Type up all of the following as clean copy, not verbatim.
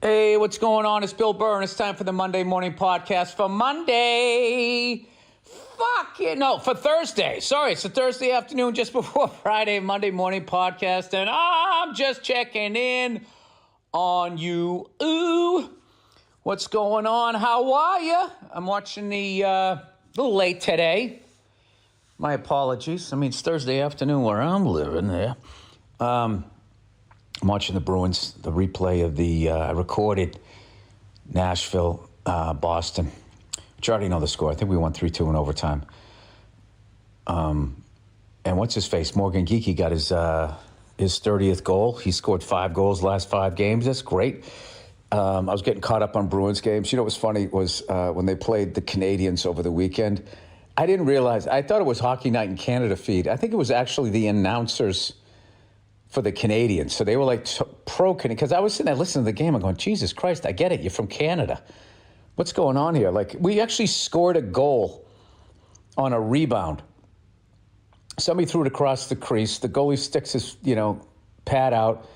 Hey, what's going on? It's Bill Burr, and it's time for the Monday morning podcast for Monday. For Thursday. Sorry, it's a Thursday afternoon just before Friday, Monday morning podcast, and I'm just checking in on you. Ooh, what's going on? How are you? I'm watching a little late today. My apologies. I mean, it's Thursday afternoon where I'm living there. I'm watching the Bruins, the replay of the recorded Nashville, Boston, which I already know the score. I think we won 3-2 in overtime. And what's his face? Morgan Geekie got his 30th goal. He scored 5 goals last 5 games. That's great. I was getting caught up on Bruins games. You know what's funny was when they played the Canadiens over the weekend, I didn't realize, I thought it was Hockey Night in Canada feed. I think it was actually the announcers for the Canadiens. So they were like pro-Canadian, because I was sitting there listening to the game. I'm going, Jesus Christ, I get it. You're from Canada. What's going on here? Like, we actually scored a goal on a rebound. Somebody threw it across the crease. The goalie sticks his, pad out,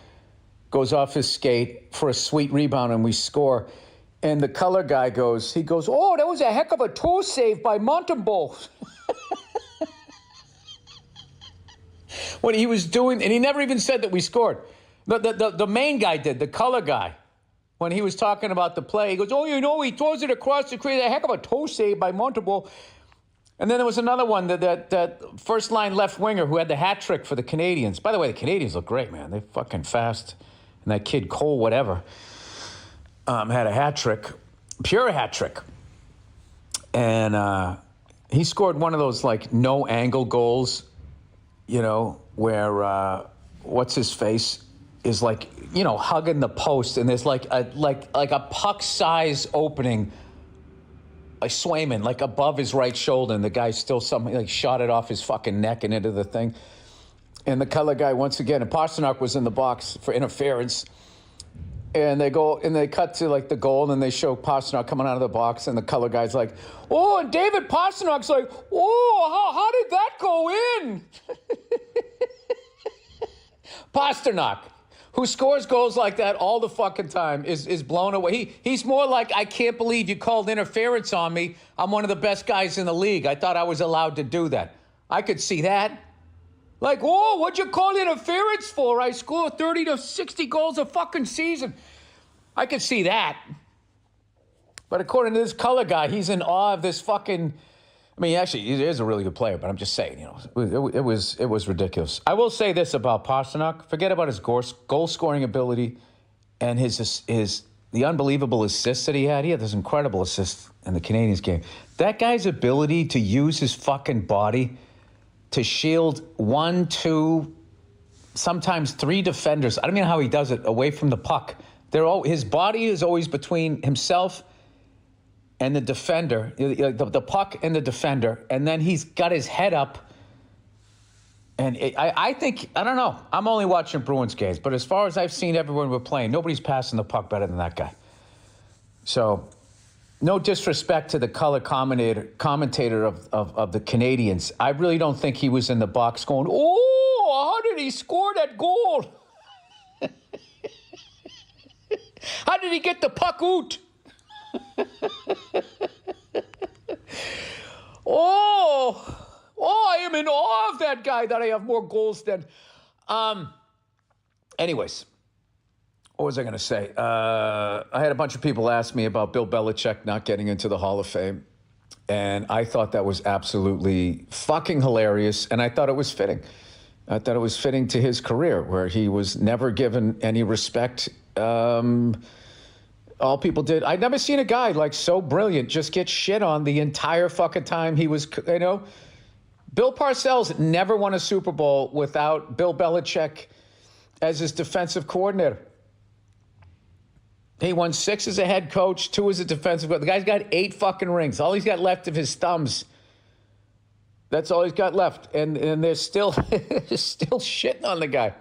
goes off his skate for a sweet rebound, and we score. And the color guy goes, oh, that was a heck of a toe save by Montembeault. What he was doing, and he never even said that we scored. The main guy did, the color guy. When he was talking about the play, he goes, oh, he throws it across the crease, a heck of a toe save by Montembeault. And then there was another one, that first-line left winger who had the hat trick for the Canadiens. By the way, the Canadiens look great, man. They're fucking fast. And that kid, Cole whatever, had a hat trick, pure hat trick. And he scored one of those, no-angle goals, where what's-his-face is, hugging the post, and there's, a puck-size opening, like Swayman, above his right shoulder, and the guy still shot it off his fucking neck and into the thing. And the color guy, once again, and Pastrnak was in the box for interference, and they go, and they cut to, the goal, and they show Pastrnak coming out of the box, and the color guy's like, oh, and David Pasternak's like, oh, how did that go in? Pastrnak, who scores goals like that all the fucking time, is blown away. He's more like, I can't believe you called interference on me. I'm one of the best guys in the league. I thought I was allowed to do that. I could see that. Whoa, what'd you call interference for? I score 30 to 60 goals a fucking season. I could see that. But according to this color guy, he's in awe of this fucking... I mean, actually, he is a really good player, but I'm just saying, it was ridiculous. I will say this about Pastrnak. Forget about his goal-scoring ability and the unbelievable assists that he had. He had this incredible assist in the Canadiens game. That guy's ability to use his fucking body to shield 1, 2, sometimes 3 defenders. I don't know how he does it away from the puck. His body is always between himself and the defender, the puck and the defender, and then he's got his head up. And I think, I don't know, I'm only watching Bruins games, but as far as I've seen everyone we're playing, nobody's passing the puck better than that guy. So, no disrespect to the color commentator of the Canadiens. I really don't think he was in the box going, oh, how did he score that goal? How did he get the puck out? I am in awe of that guy that I have more goals than. Anyways, what was I going to say? I had a bunch of people ask me about Bill Belichick not getting into the Hall of Fame. And I thought that was absolutely fucking hilarious. And I thought it was fitting. I thought it was fitting to his career, where he was never given any respect. All people did. I'd never seen a guy so brilliant just get shit on the entire fucking time he was, Bill Parcells never won a Super Bowl without Bill Belichick as his defensive coordinator. He won 6 as a head coach, 2 as a defensive coordinator. The guy's got 8 fucking rings. All he's got left of his thumbs. That's all he's got left. And they're still, still shitting on the guy.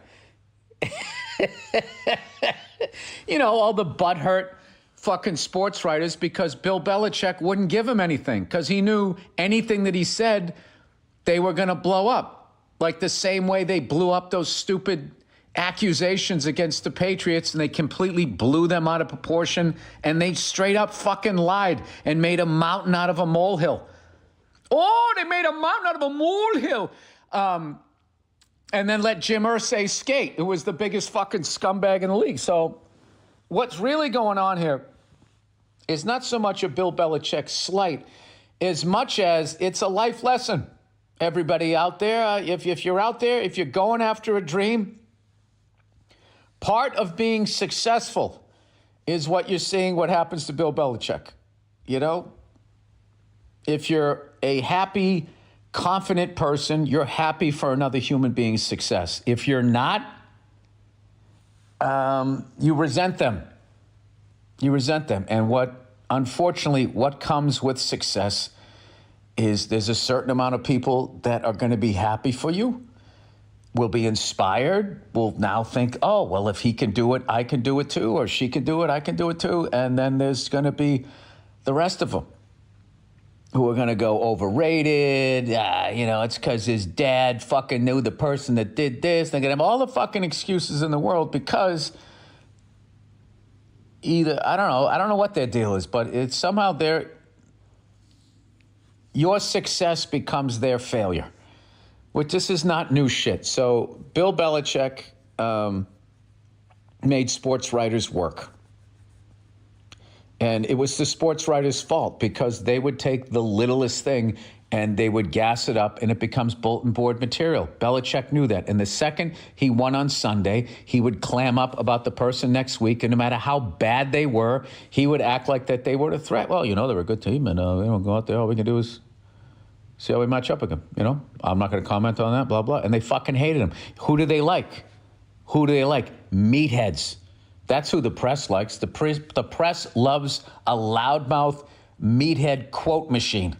All the butthurt fucking sports writers because Bill Belichick wouldn't give him anything because he knew anything that he said, they were going to blow up. Like the same way they blew up those stupid accusations against the Patriots, and they completely blew them out of proportion, and they straight up fucking lied and made a mountain out of a molehill. Oh, they made a mountain out of a molehill. And then let Jim Irsay skate, who was the biggest fucking scumbag in the league. So what's really going on here is not so much a Bill Belichick slight as much as it's a life lesson. Everybody out there, if you're out there, if you're going after a dream, part of being successful is what you're seeing what happens to Bill Belichick. You know, if you're a happy, confident person, you're happy for another human being's success. If you're not, you resent them. You resent them. And unfortunately, what comes with success is there's a certain amount of people that are going to be happy for you, will be inspired, will now think, oh, well, if he can do it, I can do it too, or she can do it, I can do it too. And then there's going to be the rest of them who are going to go overrated. It's because his dad fucking knew the person that did this. They're going to have all the fucking excuses in the world because either, I don't know what their deal is, but it's somehow your success becomes their failure, which this is not new shit. So Bill Belichick made sports writers work. And it was the sports writers' fault because they would take the littlest thing and they would gas it up and it becomes bulletin board material. Belichick knew that. And the second he won on Sunday, he would clam up about the person next week. And no matter how bad they were, he would act like that they were a threat. Well, they're a good team and go out there. All we can do is see how we match up again. I'm not going to comment on that, blah, blah. And they fucking hated him. Who do they like? Meatheads. That's who the press likes. The press loves a loudmouth meathead quote machine.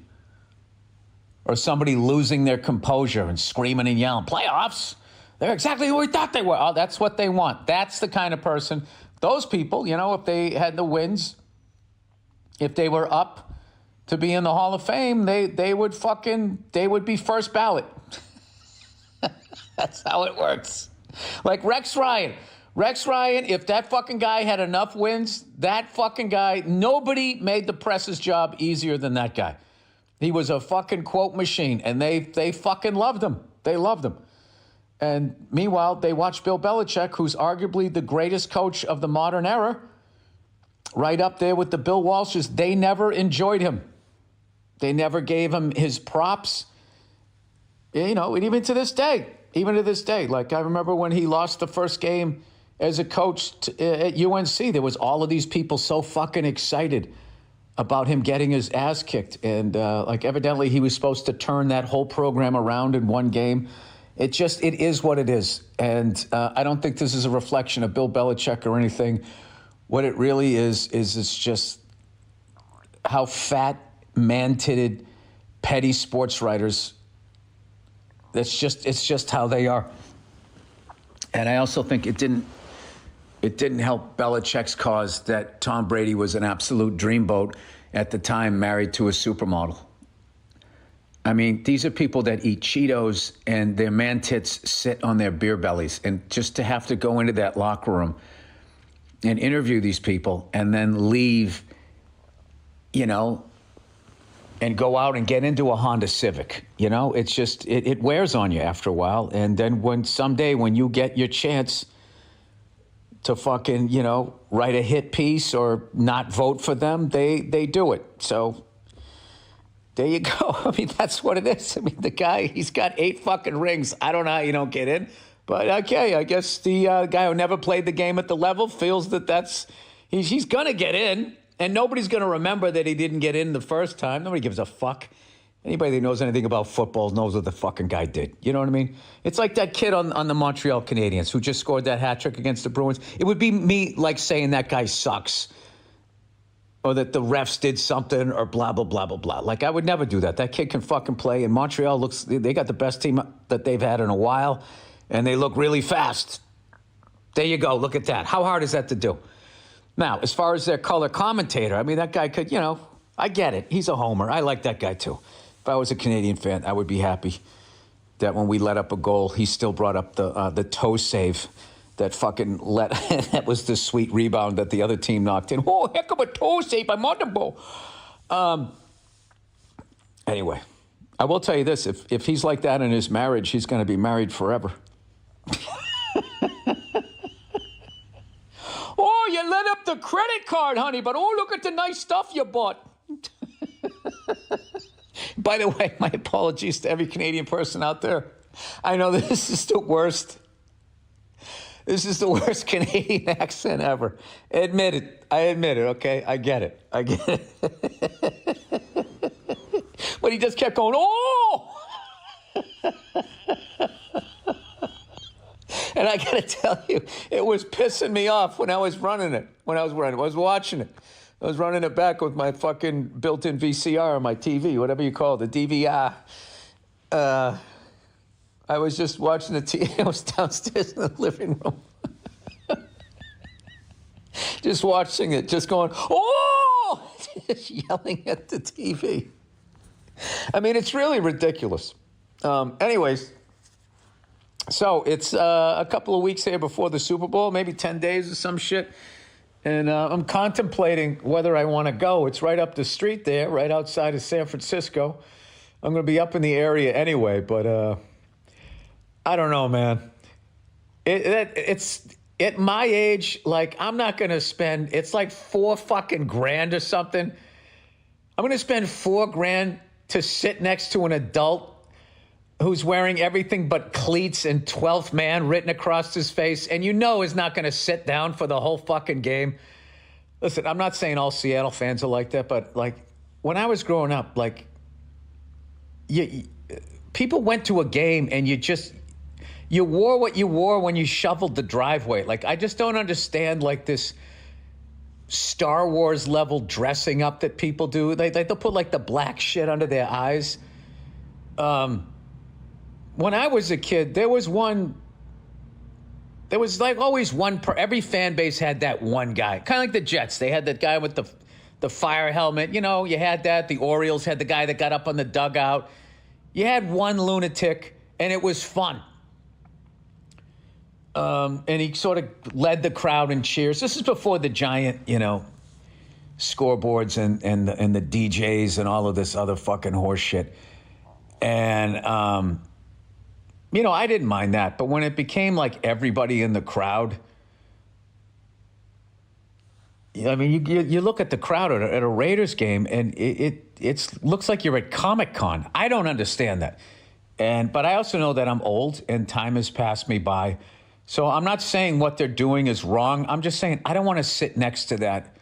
Or somebody losing their composure and screaming and yelling, playoffs? They're exactly who we thought they were. Oh, that's what they want. That's the kind of person. Those people, if they had the wins, if they were up to be in the Hall of Fame, they would be first ballot. That's how it works. Like Rex Ryan. If that fucking guy had enough wins, that fucking guy, nobody made the press's job easier than that guy. He was a fucking quote machine, and they fucking loved him. They loved him. And meanwhile, they watched Bill Belichick, who's arguably the greatest coach of the modern era, right up there with the Bill Walshes. They never enjoyed him. They never gave him his props. And even to this day, like I remember when he lost the first game as a coach at UNC, there was all of these people so fucking excited about him getting his ass kicked. And evidently he was supposed to turn that whole program around in one game. It is what it is. And I don't think this is a reflection of Bill Belichick or anything. What it really is it's just how fat, man-titted, petty sports writers, it's just how they are. And I also think it didn't help Belichick's cause that Tom Brady was an absolute dreamboat at the time, married to a supermodel. I mean, these are people that eat Cheetos and their man tits sit on their beer bellies. And just to have to go into that locker room and interview these people and then leave, and go out and get into a Honda Civic, it's just, it wears on you after a while. And then someday when you get your chance to fucking, write a hit piece or not vote for them, they do it. So there you go. I mean, that's what it is. I mean, the guy, he's got 8 fucking rings. I don't know how you don't get in, but okay, I guess the guy who never played the game at the level feels that he's going to get in. And nobody's going to remember that he didn't get in the first time. Nobody gives a fuck. Anybody that knows anything about football knows what the fucking guy did. You know what I mean? It's like that kid on the Montreal Canadiens who just scored that hat trick against the Bruins. It would be me like saying that guy sucks or that the refs did something or blah, blah, blah, blah, blah. Like, I would never do that. That kid can fucking play. And Montreal they got the best team that they've had in a while, and they look really fast. There you go. Look at that. How hard is that to do? Now, as far as their color commentator, I mean, that guy could, I get it. He's a homer. I like that guy, too. If I was a Canadian fan, I would be happy that when we let up a goal, he still brought up the toe save that fucking let that was the sweet rebound that the other team knocked in. Oh, heck of a toe save by Montembeau. Anyway, I will tell you this: if he's like that in his marriage, he's going to be married forever. Oh, you lit up the credit card, honey, but oh, look at the nice stuff you bought. By the way, my apologies to every Canadian person out there. I know this is the worst. This is the worst Canadian accent ever. Admit it. I admit it, okay? I get it. But he just kept going, oh! And I got to tell you, it was pissing me off when I was running it. I was watching it. I was running it back with my fucking built-in VCR on my TV, whatever you call it, the DVR. I was just watching the TV. I was downstairs in the living room. Just watching it, just going, oh! Just yelling at the TV. I mean, it's really ridiculous. Anyways, so it's a couple of weeks here before the Super Bowl, maybe 10 days or some shit. And I'm contemplating whether I want to go. It's right up the street there, right outside of San Francisco. I'm going to be up in the area anyway, but I don't know, man. It's at my age, like, I'm not going to spend, it's like $4 fucking grand or something. I'm going to spend $4 grand to sit next to an adult who's wearing everything but cleats and 12th man written across his face, and is not going to sit down for the whole fucking game. Listen, I'm not saying all Seattle fans are like that, but, like, when I was growing up, like, people went to a game and you wore what you wore when you shoveled the driveway. Like, I just don't understand, like, this Star Wars level dressing up that people do. They'll put, like, the black shit under their eyes. When I was a kid, there was like always one, every fan base had that one guy. Kind of like the Jets. They had that guy with the fire helmet. You had that. The Orioles had the guy that got up on the dugout. You had one lunatic, and it was fun. And he sort of led the crowd in cheers. This is before the giant, scoreboards and the DJs and all of this other fucking horse shit. And, I didn't mind that. But when it became like everybody in the crowd, I mean, you look at the crowd at a Raiders game, and it looks like you're at Comic-Con. I don't understand that. But I also know that I'm old and time has passed me by. So I'm not saying what they're doing is wrong. I'm just saying I don't want to sit next to that.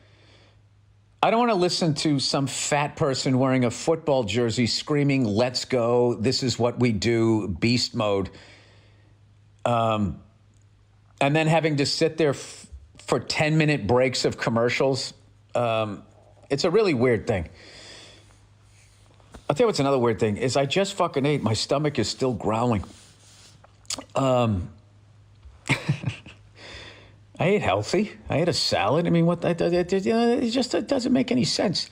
I don't want to listen to some fat person wearing a football jersey screaming, "Let's go, this is what we do, beast mode." And then having to sit there for 10-minute breaks of commercials. It's a really weird thing. I'll tell you what's another weird thing is I just fucking ate. My stomach is still growling. I ate healthy. I ate a salad. I mean, it just doesn't make any sense.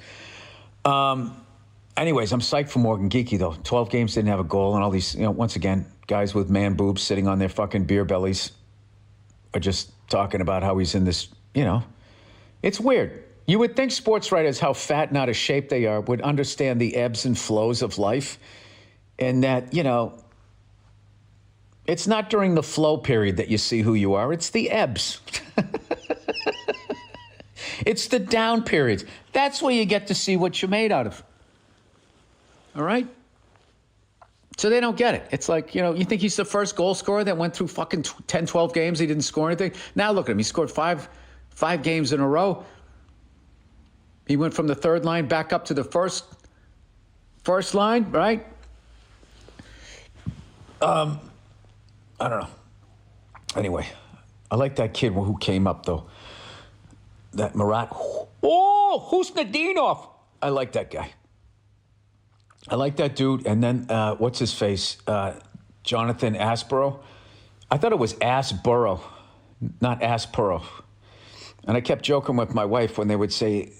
Anyways, I'm psyched for Morgan Geeky, though. 12 games, didn't have a goal, and all these, once again, guys with man boobs sitting on their fucking beer bellies are just talking about how he's in this, It's weird. You would think sports writers, how fat and out of shape they are, would understand the ebbs and flows of life, and that, it's not during the flow period that you see who you are. It's the ebbs. It's the down periods. That's where you get to see what you're made out of. All right? So they don't get it. It's like, you think he's the first goal scorer that went through fucking 10, 12 games. He didn't score anything. Now look at him. He scored five games in a row. He went from the third line back up to the first line, right? I don't know. Anyway, I like that kid who came up, though. That Marat. Oh, who's Nadinov? I like that guy. I like that dude. And then, what's his face? Jonathan Asborough. I thought it was Asborough, not Aspero. And I kept joking with my wife when they would say,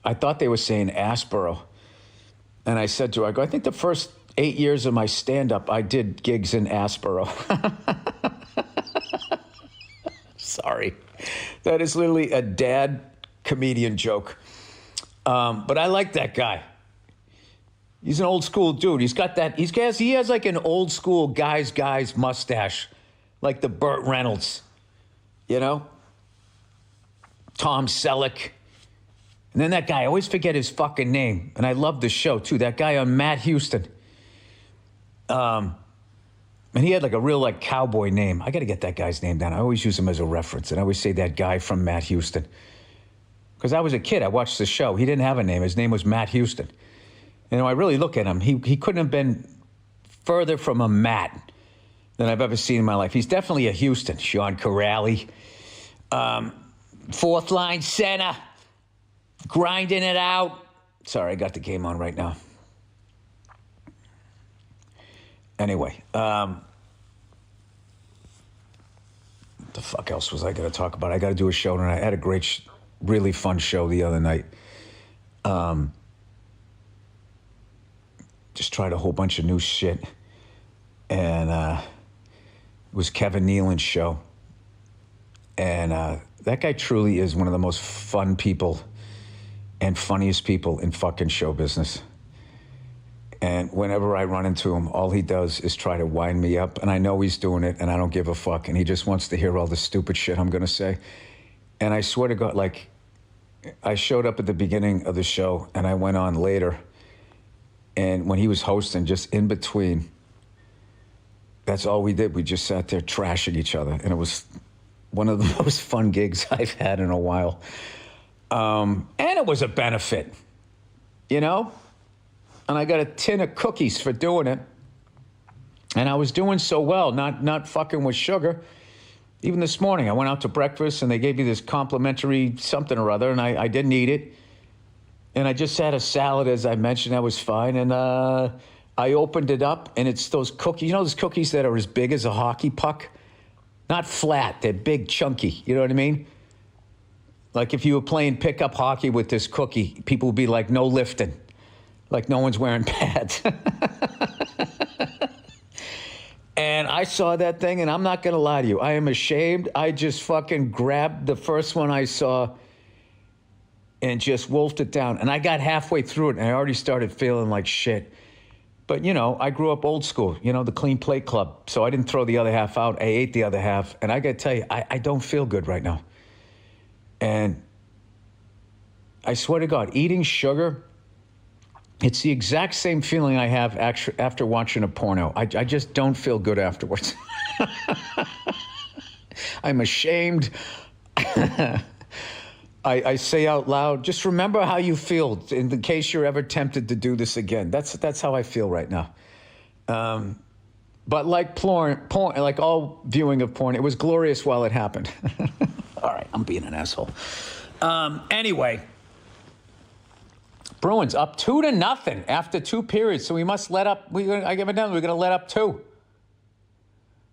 I thought they were saying Asborough. And I said to her, I think the first 8 years of my stand-up, I did gigs in Asborough. Sorry. That is literally a dad comedian joke. But I like that guy. He's an old school dude. He has like an old school guy's mustache. Like the Burt Reynolds. You know? Tom Selleck. And then that guy, I always forget his fucking name. And I love the show, too. That guy on Matt Houston. And he had like a real like cowboy name. I got to get that guy's name down. I always use him as a reference. And I always say that guy from Matt Houston. Because I was a kid. I watched the show. He didn't have a name. His name was Matt Houston. You know, I really look at him. He couldn't have been further from a Matt than I've ever seen in my life. He's definitely a Houston. Sean Corrali. Fourth line center. Grinding it out. Sorry, I got the game on right now. Anyway, what the fuck else was I going to talk about? I got to do a show tonight. I had a great, really fun show the other night. Just tried a whole bunch of new shit. And it was Kevin Nealon's show. And that guy truly is one of the most fun people and funniest people in fucking show business. And whenever I run into him, all he does is try to wind me up. And I know he's doing it, and I don't give a fuck. And he just wants to hear all the stupid shit I'm going to say. And I swear to God, like, I showed up at the beginning of the show, and I went on later. And when he was hosting, just in between, that's all we did. We just sat there trashing each other. And it was one of the most fun gigs I've had in a while. And it was a benefit, you know? And I got a tin of cookies for doing it. And I was doing so well, not fucking with sugar. Even this morning, I went out to breakfast, and they gave me this complimentary something or other, and I didn't eat it. And I just had a salad, as I mentioned. That was fine. And I opened it up, and it's those cookies. You know those cookies that are as big as a hockey puck? Not flat. They're big, chunky. You know what I mean? Like if you were playing pickup hockey with this cookie, people would be like, no lifting. Like no one's wearing pads. And I saw that thing, and I'm not going to lie to you. I am ashamed. I just fucking grabbed the first one I saw and just wolfed it down. And I got halfway through it, and I already started feeling like shit. But, you know, I grew up old school, you know, the clean plate club. So I didn't throw the other half out. I ate the other half. And I got to tell you, I don't feel good right now. And I swear to God, eating sugar, it's the exact same feeling I have after watching a porno. I just don't feel good afterwards. I'm ashamed. I say out loud, just remember how you feel in the case you're ever tempted to do this again. That's how I feel right now. But like porn, like all viewing of porn, it was glorious while it happened. All right, I'm being an asshole. Anyway, Bruins up 2-0 after 2 periods, so we must let up. I give it down. We're going to let up 2.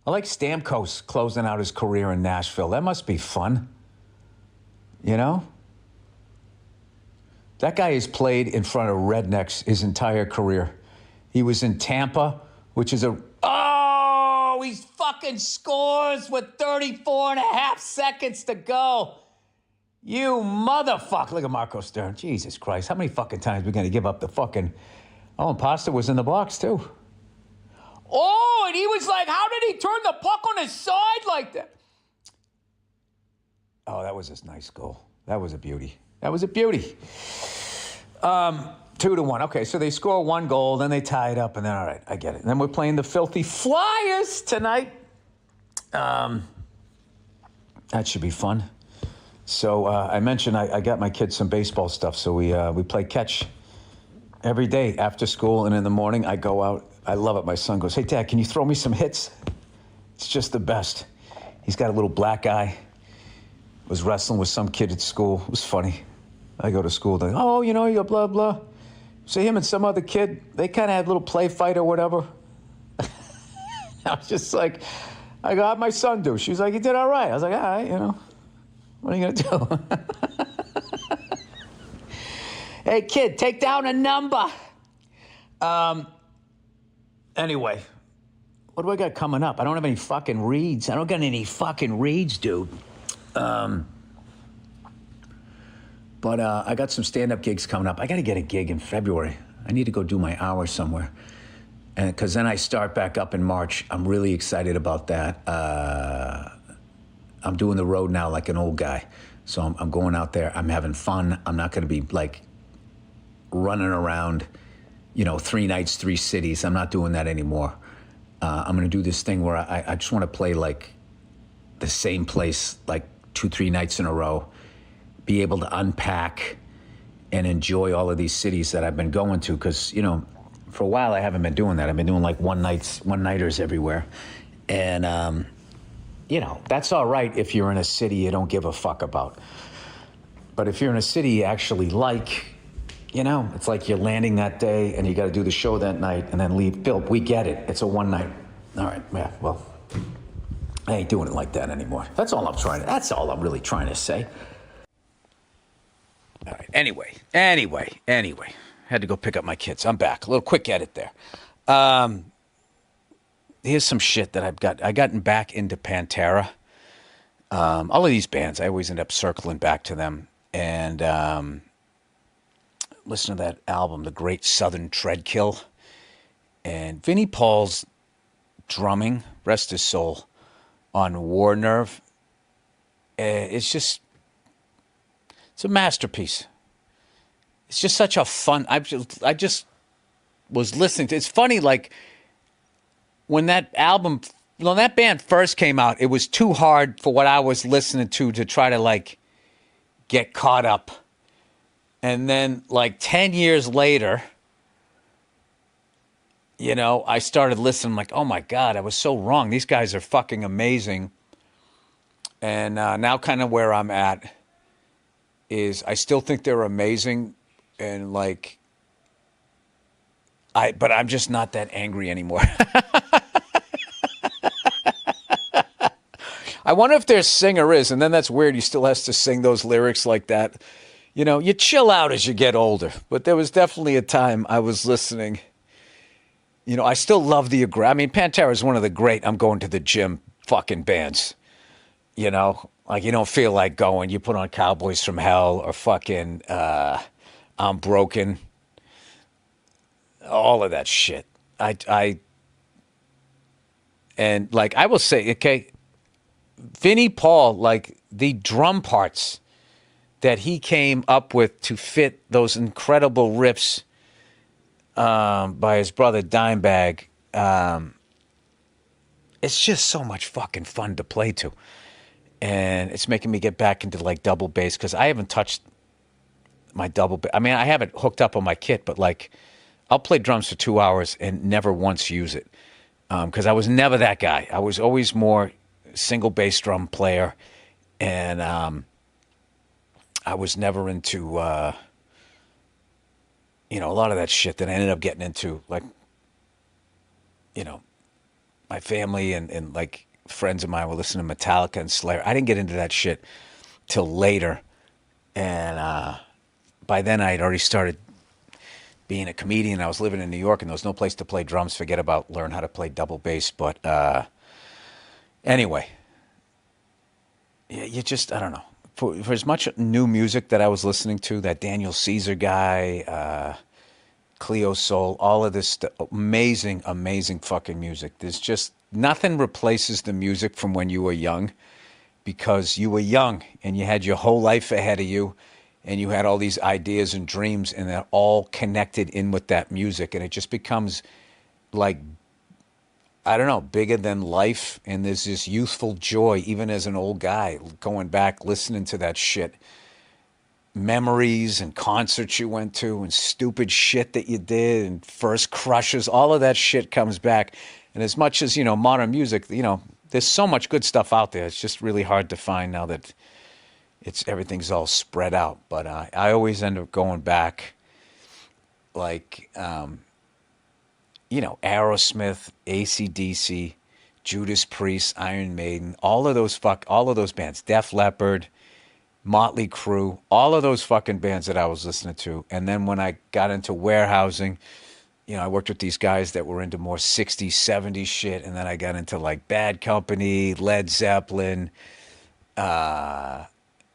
I like Stamkos closing out his career in Nashville. That must be fun. You know? That guy has played in front of rednecks his entire career. He was in Tampa, which is he fucking scores with 34 and a half seconds to go. You motherfucker. Look at Marco Stern. Jesus Christ. How many fucking times are we going to give up the fucking... Oh, and Pasta was in the box, too. Oh, and he was like, how did he turn the puck on his side like that? Oh, that was a nice goal. That was a beauty. 2-1. Okay, so they score 1 goal, then they tie it up, and then, all right, I get it. And then we're playing the filthy Flyers tonight. That should be fun. So I mentioned I got my kids some baseball stuff, so we play catch every day after school, and in the morning I go out. I love it. My son goes, hey, Dad, can you throw me some hits? It's just the best. He's got a little black eye. Was wrestling with some kid at school. It was funny. I go to school, they go, you know, you're blah, blah. So him and some other kid, they kind of had a little play fight or whatever. I was just like, I go, how'd my son do? She was like, he did all right. I was like, all right, you know, what are you going to do? Hey, kid, take down a number. Anyway, what do I got coming up? I don't have any fucking reads. I don't got any fucking reads, dude. But I got some stand-up gigs coming up. I got to get a gig in February. I need to go do my hours somewhere. And because then I start back up in March. I'm really excited about that. I'm doing the road now like an old guy. So I'm going out there. I'm having fun. I'm not going to be like running around, 3 nights, 3 cities. I'm not doing that anymore. I'm going to do this thing where I just want to play like the same place like 2, 3 nights in a row, be able to unpack and enjoy all of these cities that I've been going to. Because, for a while I haven't been doing that. I've been doing like one-nighters everywhere. And, that's all right if you're in a city you don't give a fuck about. But if you're in a city you actually like, it's like you're landing that day and you got to do the show that night and then leave. Bill, we get it. It's a one night. All right, yeah, well, I ain't doing it like that anymore. That's all I'm really trying to say. All right, anyway. Had to go pick up my kids. I'm back. A little quick edit there. Here's some shit that I gotten back into Pantera. All of these bands, I always end up circling back to them. And listen to that album, The Great Southern Treadkill. And Vinnie Paul's drumming, rest his soul, on War Nerve. It's a masterpiece. It's just such a fun. I just was listening to. It's funny, like when that band first came out, it was too hard for what I was listening to try to like get caught up. And then like 10 years later, I started listening like, oh my God, I was so wrong. These guys are fucking amazing. And now kind of where I'm at is I still think they're amazing. And like, but I'm just not that angry anymore. I wonder if their singer is, and then that's weird. He still has to sing those lyrics like that. You chill out as you get older. But there was definitely a time I was listening. I still love the Pantera is one of the great I'm going to the gym fucking bands. Like you don't feel like going. You put on Cowboys from Hell or fucking I'm Broken. All of that shit. And like I will say, okay, Vinnie Paul, like the drum parts that he came up with to fit those incredible riffs by his brother Dimebag, it's just so much fucking fun to play to. And it's making me get back into like double bass because I haven't touched my double bass. I have it hooked up on my kit, but like I'll play drums for 2 hours and never once use it because I was never that guy. I was always more single bass drum player, and I was never into a lot of that shit that I ended up getting into, like my family and like friends of mine were listening to Metallica and Slayer. I didn't get into that shit till later, and by then I had already started being a comedian. I was living in New York and there was no place to play drums. Forget about learn how to play double bass. But anyway, yeah, I don't know. For as much new music that I was listening to, that Daniel Caesar guy, Cleo Soul, all of this amazing, amazing fucking music. There's just nothing replaces the music from when you were young, because you were young and you had your whole life ahead of you and you had all these ideas and dreams, and they're all connected in with that music, and it just becomes like, I don't know, bigger than life. And there's this youthful joy, even as an old guy, going back, listening to that shit. Memories and concerts you went to and stupid shit that you did and first crushes, all of that shit comes back. And as much as, modern music, there's so much good stuff out there. It's just really hard to find now that everything's all spread out. But I always end up going back, like, Aerosmith, AC/DC, Judas Priest, Iron Maiden, all of those bands, Def Leppard, Motley Crue, all of those fucking bands that I was listening to. And then when I got into warehousing, I worked with these guys that were into more 60s, 70s shit. And then I got into like Bad Company, Led Zeppelin, I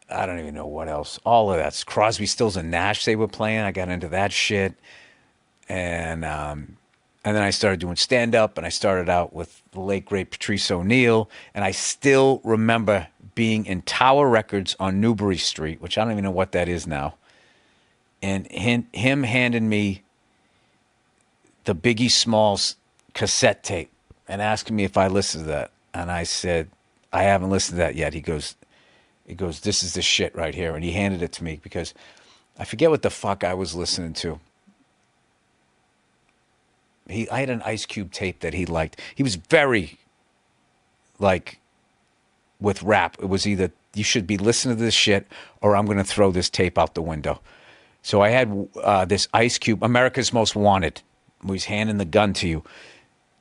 don't even know what else. All of that's Crosby, Stills, and Nash they were playing. I got into that shit. And then I started doing stand up, and I started out with the late great Patrice O'Neal, and I still remember being in Tower Records on Newbury Street, which I don't even know what that is now, and him handing me the Biggie Smalls cassette tape and asking me if I listened to that, and I said I haven't listened to that yet. He goes, this is the shit right here, and he handed it to me because I forget what the fuck I was listening to. I had an Ice Cube tape that he liked. He was very, like, with rap. It was either you should be listening to this shit or I'm going to throw this tape out the window. So I had this Ice Cube, America's Most Wanted, where he's handing the gun to you.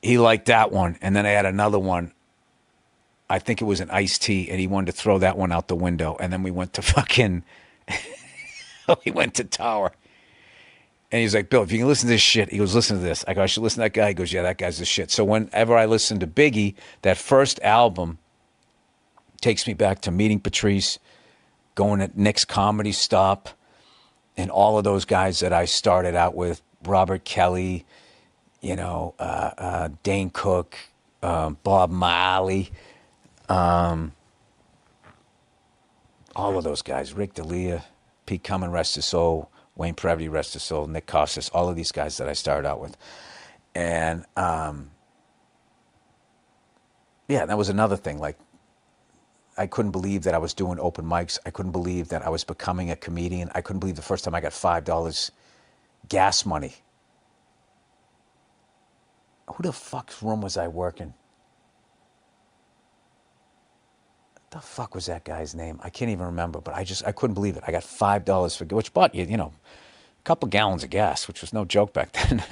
He liked that one. And then I had another one. I think it was an Ice-T, and he wanted to throw that one out the window. And then we went to fucking, we went to Tower. And he's like, Bill, if you can listen to this shit, he goes, listen to this. I go, I should listen to that guy. He goes, yeah, that guy's the shit. So whenever I listen to Biggie, that first album takes me back to meeting Patrice, going at Nick's Comedy Stop, and all of those guys that I started out with, Robert Kelly, Dane Cook, Bob Marley, all of those guys, Rick D'Elia, Pete Cummins, rest his soul, Wayne Previty, rest his soul, Nick Costas, all of these guys that I started out with. And, that was another thing. Like, I couldn't believe that I was doing open mics. I couldn't believe that I was becoming a comedian. I couldn't believe the first time I got $5 gas money. Who the fuck's room was I working? What the fuck was that guy's name? I can't even remember, but I couldn't believe it. I got $5 for, which bought you, a couple gallons of gas, which was no joke back then.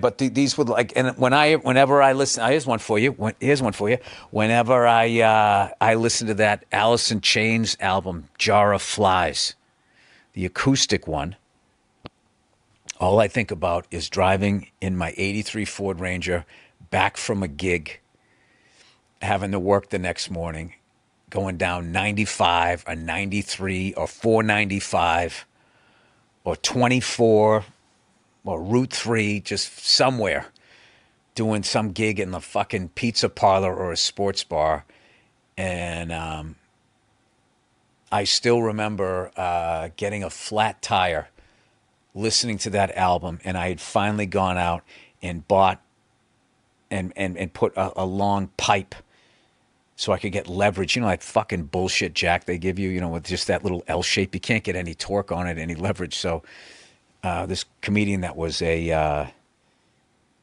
But these were like, and whenever I listen, here's one for you. Whenever I listen to that Alice in Chains album, Jar of Flies, the acoustic one, all I think about is driving in my '83 Ford Ranger back from a gig, having to work the next morning, going down 95 or 93 or 495 or 24 or Route 3, just somewhere, doing some gig in the fucking pizza parlor or a sports bar. And I still remember getting a flat tire, listening to that album, and I had finally gone out and bought and put a long pipe so I could get leverage. That fucking bullshit jack they give you, with just that little L shape. You can't get any torque on it, any leverage. So this comedian that was a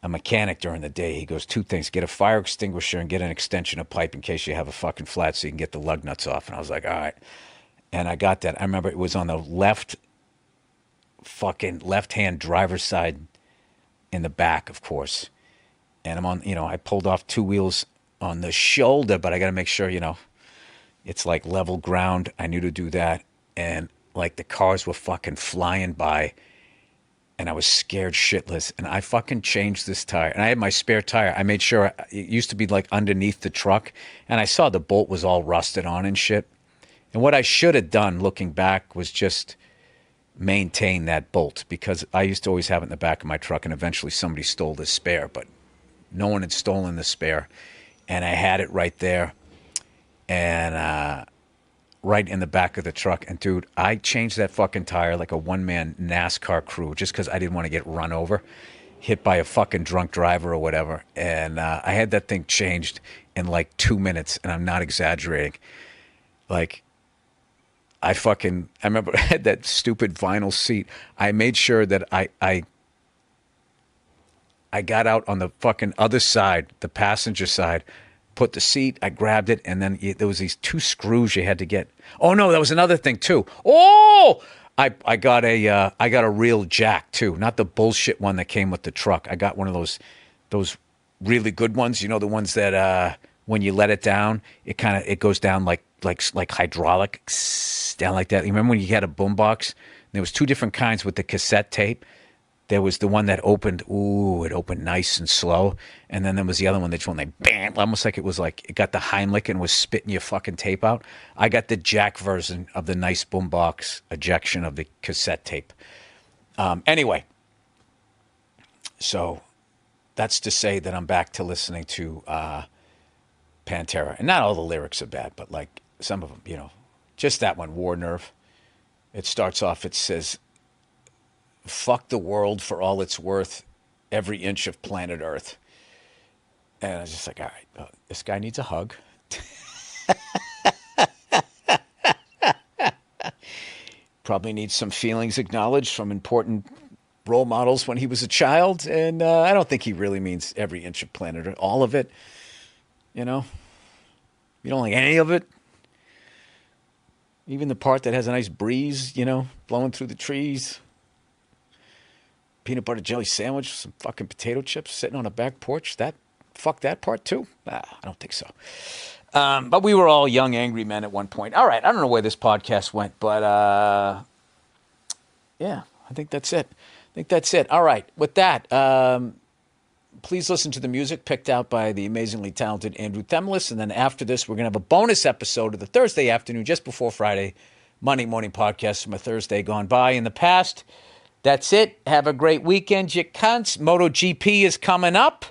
mechanic during the day, he goes, two things: get a fire extinguisher and get an extension of pipe in case you have a fucking flat so you can get the lug nuts off. And I was like, all right. And I got that. I remember it was on the left-hand driver's side in the back, of course. And I'm on, I pulled off two wheels on the shoulder, but I got to make sure, it's like level ground. I knew to do that. And like the cars were fucking flying by, and I was scared shitless. And I fucking changed this tire. And I had my spare tire. I made sure it used to be like underneath the truck, and I saw the bolt was all rusted on and shit. And what I should have done looking back was just maintain that bolt, because I used to always have it in the back of my truck, and eventually somebody stole the spare, but no one had stolen the spare. And I had it right there, and right in the back of the truck. And dude, I changed that fucking tire like a one-man NASCAR crew, just because I didn't want to get run over, hit by a fucking drunk driver or whatever. And I had that thing changed in like 2 minutes, and I'm not exaggerating. Like, I remember I had that stupid vinyl seat. I made sure that I got out on the fucking other side, the passenger side, put the seat, I grabbed it, and then there was these two screws you had to get. Oh no, that was another thing too. Oh, I got a real jack too, not the bullshit one that came with the truck. I got one of those really good ones, the ones that when you let it down, it goes down like hydraulic, down like that. You remember when you had a boombox? There was two different kinds with the cassette tape. There was the one that opened, it opened nice and slow. And then there was the other one that went like, bam, almost like it got the Heimlich and was spitting your fucking tape out. I got the jack version of the nice boombox ejection of the cassette tape. Anyway, so that's to say that I'm back to listening to Pantera. And not all the lyrics are bad, but like some of them, just that one, War Nerve. It starts off, it says, fuck the world for all it's worth, every inch of planet Earth. And I was just like, all right, this guy needs a hug. Probably needs some feelings acknowledged from important role models when he was a child. And I don't think he really means every inch of planet Earth, all of it. You don't like any of it. Even the part that has a nice breeze, blowing through the trees. Peanut butter jelly sandwich, some fucking potato chips sitting on a back porch. Fuck that part too? I don't think so. But we were all young, angry men at one point. All right, I don't know where this podcast went, but yeah, I think that's it. All right, with that, please listen to the music picked out by the amazingly talented Andrew Themlis. And then after this, we're going to have a bonus episode of the Thursday afternoon, just before Friday, Monday morning podcast from a Thursday gone by in the past. That's it. Have a great weekend, you cunts. MotoGP is coming up,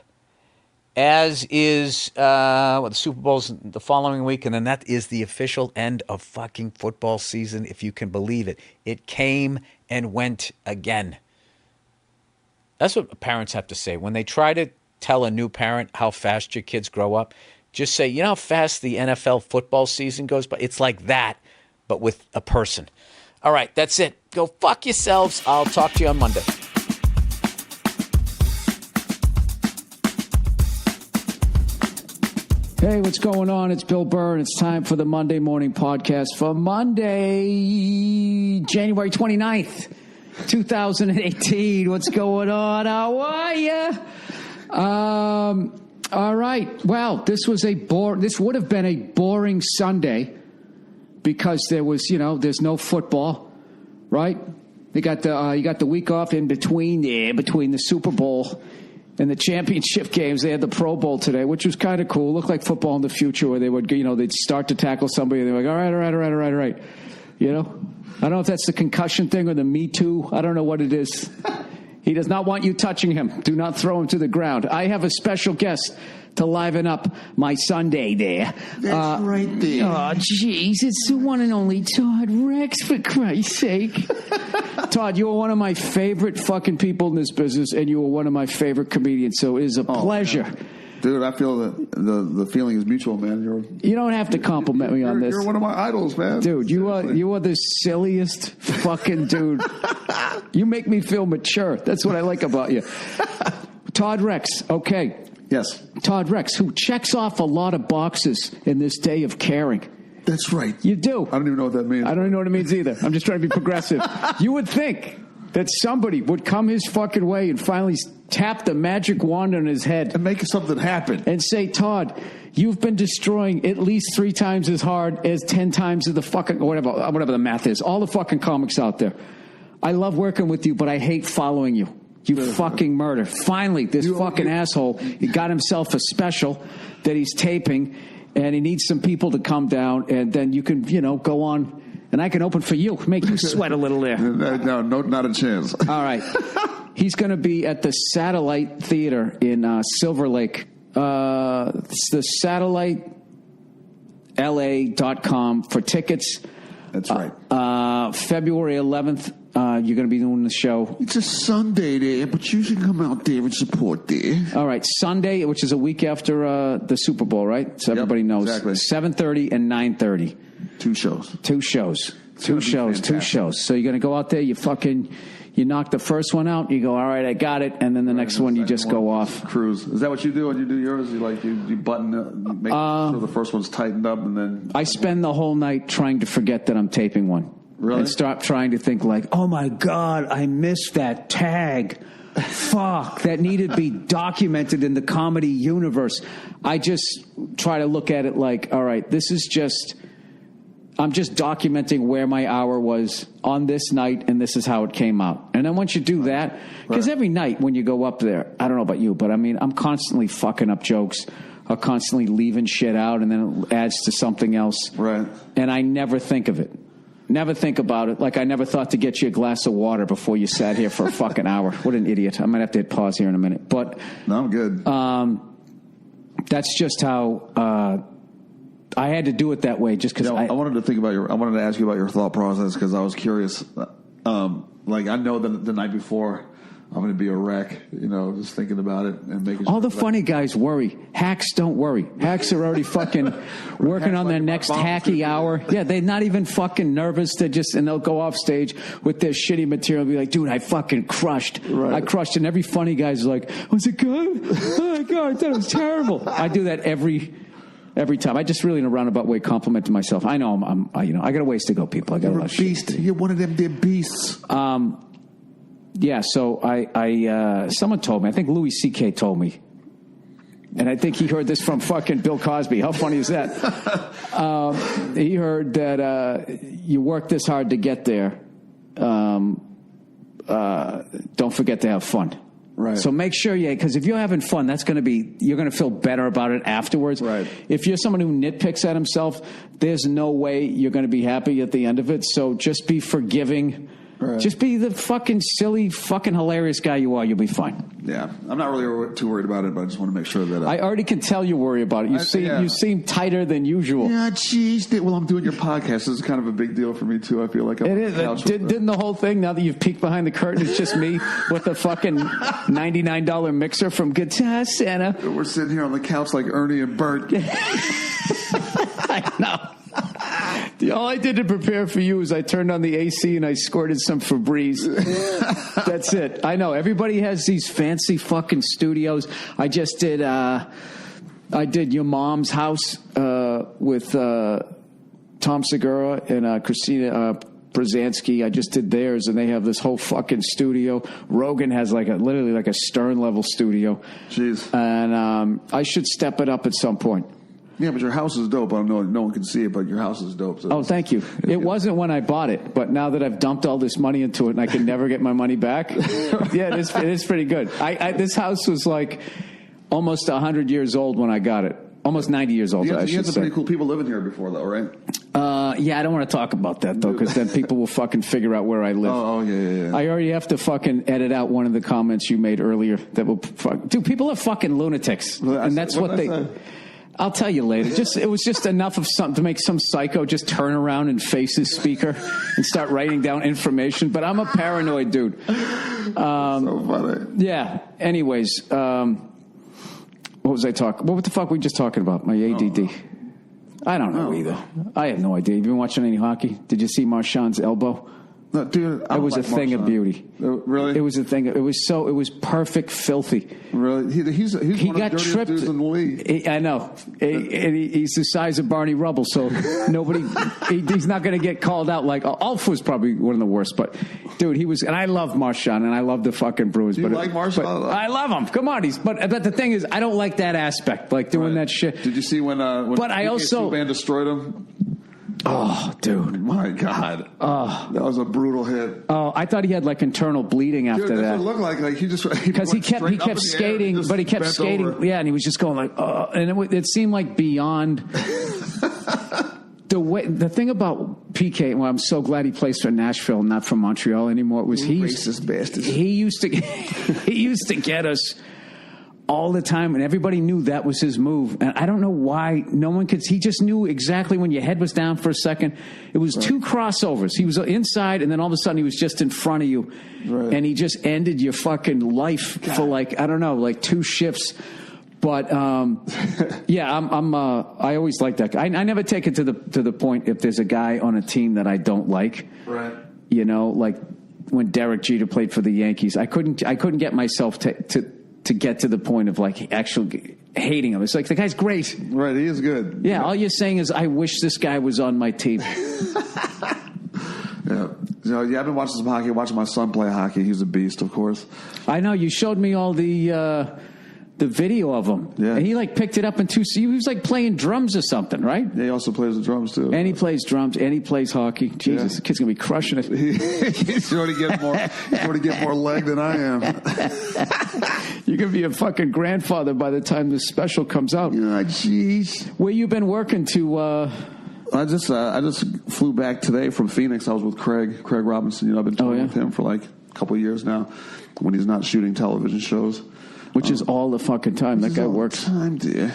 as is the Super Bowl's the following week. And then that is the official end of fucking football season, if you can believe it. It came and went again. That's what parents have to say. When they try to tell a new parent how fast your kids grow up, just say, you know how fast the NFL football season goes by? It's like that, but with a person. All right, that's it. Go fuck yourselves. I'll talk to you on Monday. Hey, what's going on? It's Bill Burr, and it's time for the Monday Morning Podcast for Monday, January 29th, 2018. What's going on? How are you? All right. Well, this would have been a boring Sunday because there was, there's no football, right? You got the week off in between the Super Bowl and the championship games. They had the Pro Bowl today, which was kind of cool. Looked like football in the future where they would, they'd start to tackle somebody and they're like, all right. I don't know if that's the concussion thing or the Me Too. I don't know what it is. He does not want you touching him. Do not throw him to the ground. I have a special guest to liven up my Sunday there. That's right there. Oh, jeez. It's the one and only Todd Rex, for Christ's sake. Todd, you are one of my favorite fucking people in this business, and you are one of my favorite comedians, so it is a pleasure. Man. Dude, I feel that the feeling is mutual, man. You don't have to compliment me on this. You're one of my idols, man. Dude, you are the silliest fucking dude. You make me feel mature. That's what I like about you. Todd Rex, okay. Yes. Todd Rex, who checks off a lot of boxes in this day of caring. That's right. You do. I don't even know what that means. I don't even know what it means either. I'm just trying to be progressive. You would think that somebody would come his fucking way and finally tap the magic wand on his head. And make something happen. And say, Todd, you've been destroying at least 3 times as hard as 10 times of the fucking, whatever the math is, all the fucking comics out there. I love working with you, but I hate following you. You fucking murder. Finally, this fucking asshole, he got himself a special that he's taping, and he needs some people to come down, and then you can, go on, and I can open for you, make you sweat a little there. No, not a chance. All right. He's going to be at the Satellite Theater in Silver Lake. It's the satellitela.com for tickets. That's right. February 11th. You're going to be doing the show. It's a Sunday there, but you should come out there and support there. All right, Sunday, which is a week after the Super Bowl, right? So everybody knows. Exactly. 7:30 and 9:30. 2 shows. 2 shows. 2 shows. 2 shows. So you're going to go out there, you knock the first one out, you go, all right, I got it, and then the next one you just go off. Cruise. Is that what you do when you do yours? You button it, make sure the first one's tightened up, and then... I spend the whole night trying to forget that I'm taping one. Really? And start trying to think like, oh my God, I missed that tag. Fuck, that needed to be documented in the comedy universe. I just try to look at it like, all right, this is just I'm just documenting where my hour was on this night, and this is how it came out. And then once you do that, because every night when you go up there, I don't know about you, but I mean, I'm constantly fucking up jokes. I'm constantly leaving shit out, and then it adds to something else. Right. And I never think of it. Never think about it. Like I never thought to get you a glass of water before you sat here for a fucking hour. What an idiot. I might have to hit pause here in a minute. But no, I'm good. That's just how I had to do it that way. Just because I wanted to think about I wanted to ask you about your thought process because I was curious. Like I know that the night before I'm going to be a wreck. You know, just thinking about it and making. All the funny guys worry. Hacks don't worry. Hacks are already fucking working on their next hacky hour. Yeah, they're not even fucking nervous. And they'll go off stage with their shitty material and be like, dude, I fucking crushed. Right. I crushed. And every funny guy's like, was it good? Oh my God, that was terrible. I do that every time. I just really in a roundabout way compliment to myself. I know I got a ways to go, people. I got a lot of beast. Shit. You're one of them dead beasts. Yeah, so I someone told me, I think Louis C.K. told me, and I think he heard this from fucking Bill Cosby. How funny is that? He heard that you work this hard to get there. Don't forget to have fun. Right. So make sure because if you're having fun, you're going to feel better about it afterwards. Right. If you're someone who nitpicks at himself, there's no way you're going to be happy at the end of it. So just be forgiving. Right. Just be the fucking silly, fucking hilarious guy you are. You'll be fine. Yeah, I'm not really too worried about it, but I just want to make sure that I already can tell you worry about it. You seem tighter than usual. Yeah, jeez. Well, I'm doing your podcast. This is kind of a big deal for me too. I feel like it is. Didn't the whole thing? Now that you've peeked behind the curtain, it's just me with a fucking $99 mixer from Guitar Center. We're sitting here on the couch like Ernie and Bert. I know. All I did to prepare for you is I turned on the AC and I squirted some Febreze. That's it. I know. Everybody has these fancy fucking studios. I just did Your Mom's House with Tom Segura and Christina Brzezinski. I just did theirs, and they have this whole fucking studio. Rogan has literally like a Stern level studio. Jeez. And I should step it up at some point. Yeah, but your house is dope. I don't know, no one can see it, but your house is dope. So thank you. It wasn't when I bought it, but now that I've dumped all this money into it and I can never get my money back, yeah, it is pretty good. This house was like almost 100 years old when I got it. Almost 90 years old, You had some pretty cool people living here before, though, right? Yeah, I don't want to talk about that, though, because then people will fucking figure out where I live. Oh, yeah. I already have to fucking edit out one of the comments you made earlier that will dude, people are fucking lunatics. And that's what they... I'll tell you later. It was just enough of something to make some psycho just turn around and face his speaker and start writing down information. But I'm a paranoid dude. So funny. Yeah. Anyways, what was I talking? What the fuck were we just talking about? My ADD. I don't know either. I have no idea. You been watching any hockey? Did you see Marchand's elbow? No, dude, it was a thing of beauty. Really? It was a thing. It was perfect filthy. Really? He's he one got of the tripped. dudes in the league. I know. He's the size of Barney Rubble, so he's not going to get called out like Alf was probably one of the worst. But dude, he was, and I love Marchand, and I love the fucking Bruins. Do you like Marchand? I love him. Come on, but the thing is, I don't like that aspect, like doing that shit. Did you see when but I also Subban destroyed him? Oh, dude. My God. Oh. That was a brutal hit. Oh, I thought he had like internal bleeding after that. That. It looked like he just... Because he kept skating, but he kept skating. Over. Yeah, and he was just going like, oh. And it seemed like beyond... The thing about PK, well, I'm so glad he plays for Nashville, not for Montreal anymore, was racist bastard. He used to get us... all the time, and everybody knew that was his move. And I don't know why no one could. He just knew exactly when your head was down for a second. It was two crossovers. He was inside, and then all of a sudden he was just in front of you, and he just ended your fucking life for like, I don't know, like 2 shifts. But yeah, I always like that guy. I never take it to the point if there's a guy on a team that I don't like. Right. You know, like when Derek Jeter played for the Yankees, I couldn't get myself to get to the point of like actually hating him. It's like the guy's great. Right, he is good. Yeah, all you're saying is I wish this guy was on my team. Yeah. I've been watching some hockey, watching my son play hockey. He's a beast, of course. I know, you showed me all the The video of him. Yeah. And he like picked it up in two. He was like playing drums or something, right? Yeah, he also plays the drums too. And he plays drums and he plays hockey. Jesus, the kid's gonna be crushing it. He's already get more leg than I am. You're gonna be a fucking grandfather by the time this special comes out. Jeez. Where you been working to? I just flew back today from Phoenix. I was with Craig Robinson. I've been touring with him for like a couple of years now. When he's not shooting television shows. Which is all the fucking time. That guy works. Time, dear.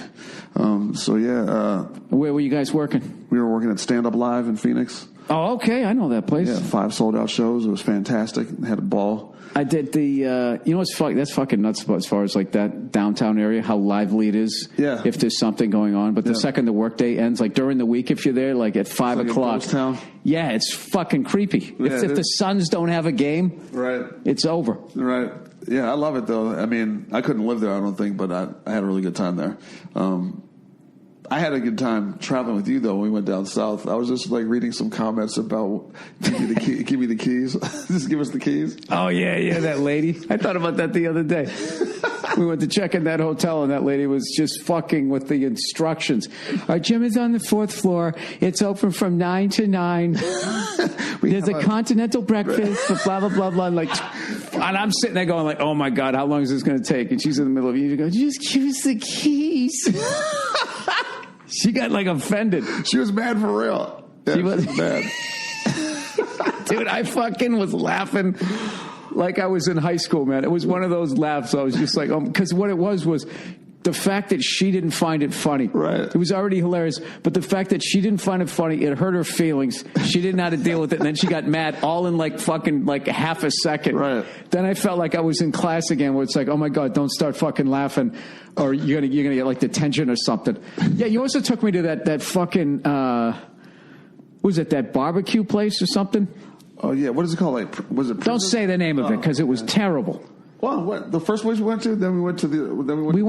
Where were you guys working? We were working at Stand Up Live in Phoenix. Oh, okay. I know that place. Yeah, 5 sold out shows. It was fantastic. Had a ball. I did the, you know what's that's fucking nuts as far as like that downtown area, how lively it is. Yeah. If there's something going on. But the second the workday ends, like during the week, if you're there, like at 5 o'clock. Ghost town. Yeah, it's fucking creepy. Yeah, if the Suns don't have a game, right, it's over. Right. Yeah, I love it though. I mean, I couldn't live there, I don't think, but I had a really good time there. I had a good time traveling with you though when we went down south. I was just like reading some comments about give me the keys. Just give us the keys. Oh yeah, that lady. I thought about that the other day. We went to check in that hotel, and that lady was just fucking with the instructions. Our gym is on the 4th floor. It's open from 9 to 9. There's a continental breakfast, blah, blah, blah, blah. And I'm sitting there going like, oh, my God, how long is this going to take? And she's in the middle of it. You go, just give us the keys. She got, like, offended. She was mad for real. Yeah, she was mad. Dude, I fucking was laughing like I was in high school, man. It was one of those laughs. I was just like, because what it was the fact that she didn't find it funny. Right. It was already hilarious, but the fact that she didn't find it funny, it hurt her feelings. She didn't know how to deal with it, and then she got mad all in like fucking like half a second. Right. Then I felt like I was in class again, where it's like, oh my God, don't start fucking laughing, or you're gonna get like detention or something. Yeah, you also took me to that fucking was it that barbecue place or something? Oh yeah, what is it called? Like, was it? Don't say the name of it because it was terrible. Well, what the first place we went to? Then we went to we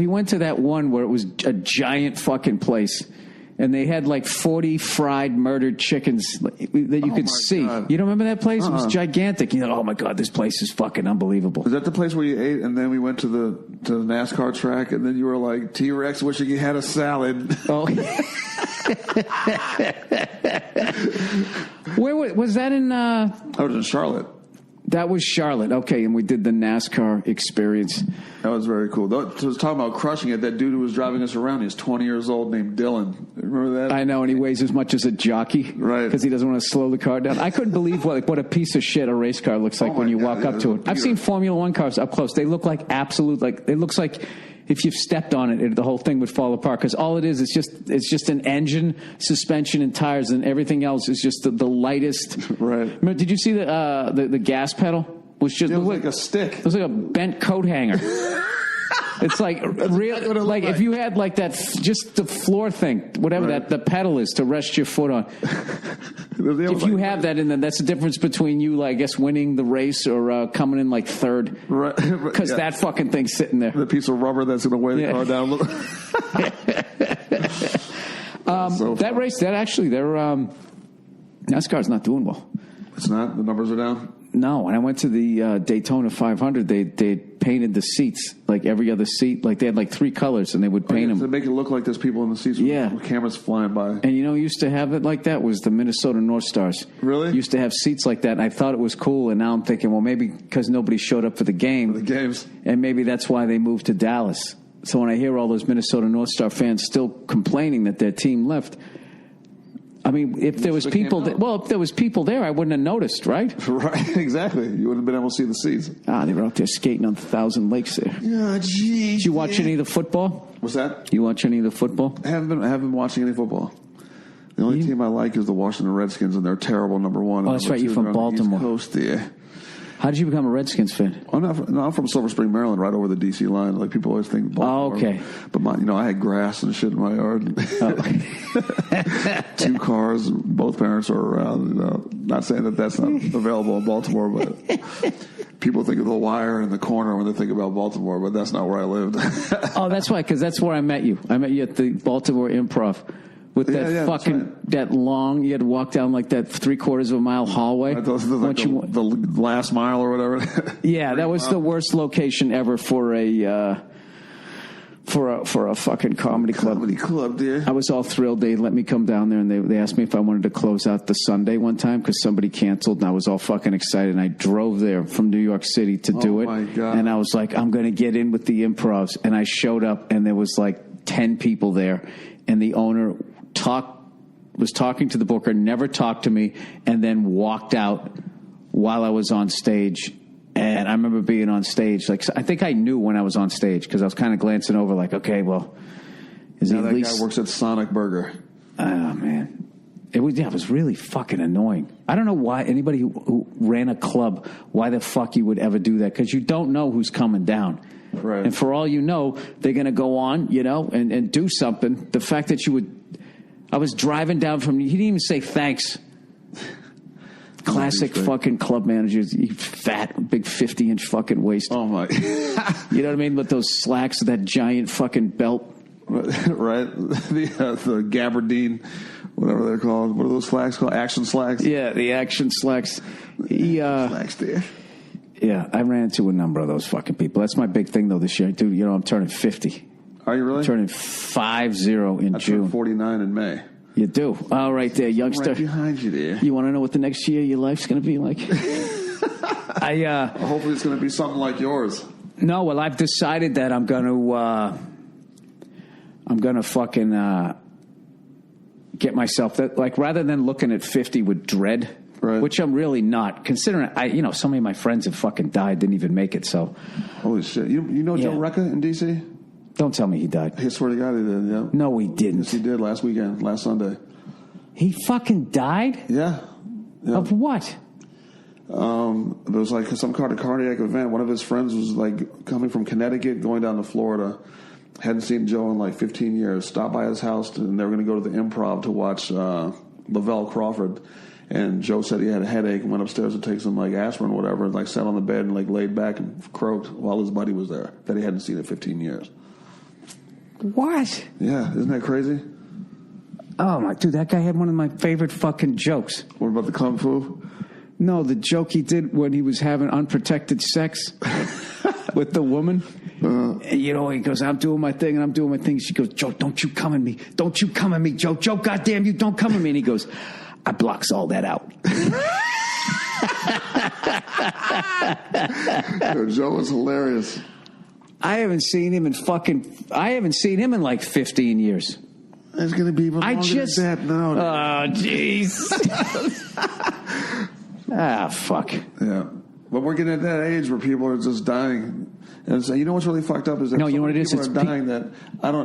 went to that one where it was a giant fucking place, and they had like 40 fried murdered chickens that you could see. God. You don't remember that place? It was gigantic. You know, oh my God, this place is fucking unbelievable. Is that the place where you ate, and then we went to the NASCAR track, and then you were like T-Rex, wishing you had a salad. Oh. Where was that in? I was in Charlotte. That was Charlotte. Okay, and we did the NASCAR experience. That was very cool. I was talking about crushing it. That dude who was driving us around, he was 20 years old, named Dylan. Remember that? I know, and he weighs as much as a jockey. Right. Because he doesn't want to slow the car down. I couldn't believe what a piece of shit a race car looks like when you walk up to it. I've seen Formula One cars up close. They look like it looks like if you've stepped on it, the whole thing would fall apart. Because all it is, it's just an engine, suspension, and tires, and everything else is just the lightest. Right. Remember, did you see the gas pedal? It was like a stick. It was like a bent coat hanger. It's like real, like if you had like that, just the floor thing, whatever that the pedal is to rest your foot on. If you have that, and then that's the difference between you, I guess, winning the race or coming in like third, right? Because that fucking thing's sitting there. The piece of rubber that's going to weigh the car down. That race, NASCAR's not doing well. It's not. The numbers are down. No, when I went to the Daytona 500, they painted the seats, like every other seat. Like they had like 3 colors, and they would paint them. To make it look like there's people in the seats with cameras flying by. And you know who used to have it like that was the Minnesota North Stars. Really? Used to have seats like that, and I thought it was cool, and now I'm thinking, well, maybe because nobody showed up for the game. For the games. And maybe that's why they moved to Dallas. So when I hear all those Minnesota North Star fans still complaining that their team left, I mean, if there was people there, I wouldn't have noticed, right? Right, exactly. You wouldn't have been able to see the seats. They were out there skating on 1,000 lakes there. Yeah, geez. Did you watch any of the football? What's that? You watch any of the football? I haven't been watching any football. The only team I like is the Washington Redskins, and they're terrible, number one. Oh, that's right. You're from Baltimore. East Coast, yeah. How did you become a Redskins fan? I'm from Silver Spring, Maryland, right over the D.C. line. Like people always think Baltimore. Oh, okay. But I had grass and shit in my yard. Oh. 2 cars. Both parents are around. Not saying that that's not available in Baltimore, but people think of the Wire in the corner when they think about Baltimore. But that's not where I lived. Oh, that's why, because that's where I met you. I met you at the Baltimore Improv. With that that long, you had to walk down like that 3/4 of a mile hallway. The last mile or whatever. Yeah, that was the worst location ever for a for a fucking comedy club. Comedy club, dear. I was all thrilled. They let me come down there, and they asked me if I wanted to close out the Sunday one time because somebody canceled, and I was all fucking excited. And I drove there from New York City to do it. Oh, my God. And I was like, I'm going to get in with the improvs. And I showed up, and there was like 10 people there, and the owner was talking to the booker, never talked to me, and then walked out while I was on stage. And I remember being on stage. Like, I think I knew when I was on stage because I was kind of glancing over like, okay, well, is he Now at that least... guy works at Sonic Burger. Oh, man. It was really fucking annoying. I don't know why anybody who ran a club, why the fuck you would ever do that, because you don't know who's coming down. Right. And for all you know, they're going to go on, and do something. The fact that you would... I was driving down from... He didn't even say thanks. Classic fucking club managers. You fat, big 50-inch fucking waist. Oh, my. You know what I mean? With those slacks, that giant fucking belt. Right? The gabardine, whatever they're called. What are those slacks called? Action slacks? Yeah, the action slacks. Slacks there. Yeah, I ran into a number of those fucking people. That's my big thing, though, this year. Dude, I'm turning 50. Are you really? I'm turning 50 in I June. turned 49 in May. You do? Oh, right there, youngster. Right behind you there. You want to know what the next year of your life's going to be like? Hopefully it's going to be something like yours. No, well, I've decided that I'm going to fucking get myself that, like, rather than looking at 50 with dread, right, which I'm really not, considering so many of my friends have fucking died, didn't even make it. So, holy shit! You know Joe Recca in D.C.? Don't tell me he died. I swear to God, he did. Yeah. No, he didn't. Yes, he did last Sunday. He fucking died? Yeah. Of what? There was like some kind of cardiac event. One of his friends was like coming from Connecticut, going down to Florida. Hadn't seen Joe in like 15 years. Stopped by his house, and they were going to go to the Improv to watch Lavelle Crawford. And Joe said he had a headache and went upstairs to take some like aspirin or whatever, and like sat on the bed and like laid back and croaked while his buddy was there that he hadn't seen in 15 years. What? Yeah, isn't that crazy? Oh my dude, that guy had one of my favorite fucking jokes. What about the kung fu? No, the joke he did when he was having unprotected sex with the woman. He goes, I'm doing my thing, and I'm doing my thing. She goes, Joe, don't you come at me. Don't you come at me, Joe. Joe, goddamn you, don't come at me. And he goes, I blocks all that out. Joe was hilarious. I haven't seen him in like 15 years. It's going to be even longer than that. No. Oh, jeez. Fuck. Yeah. But we're getting at that age where people are just dying. And so, you know what's really fucked up is that you know what it is? People are dying that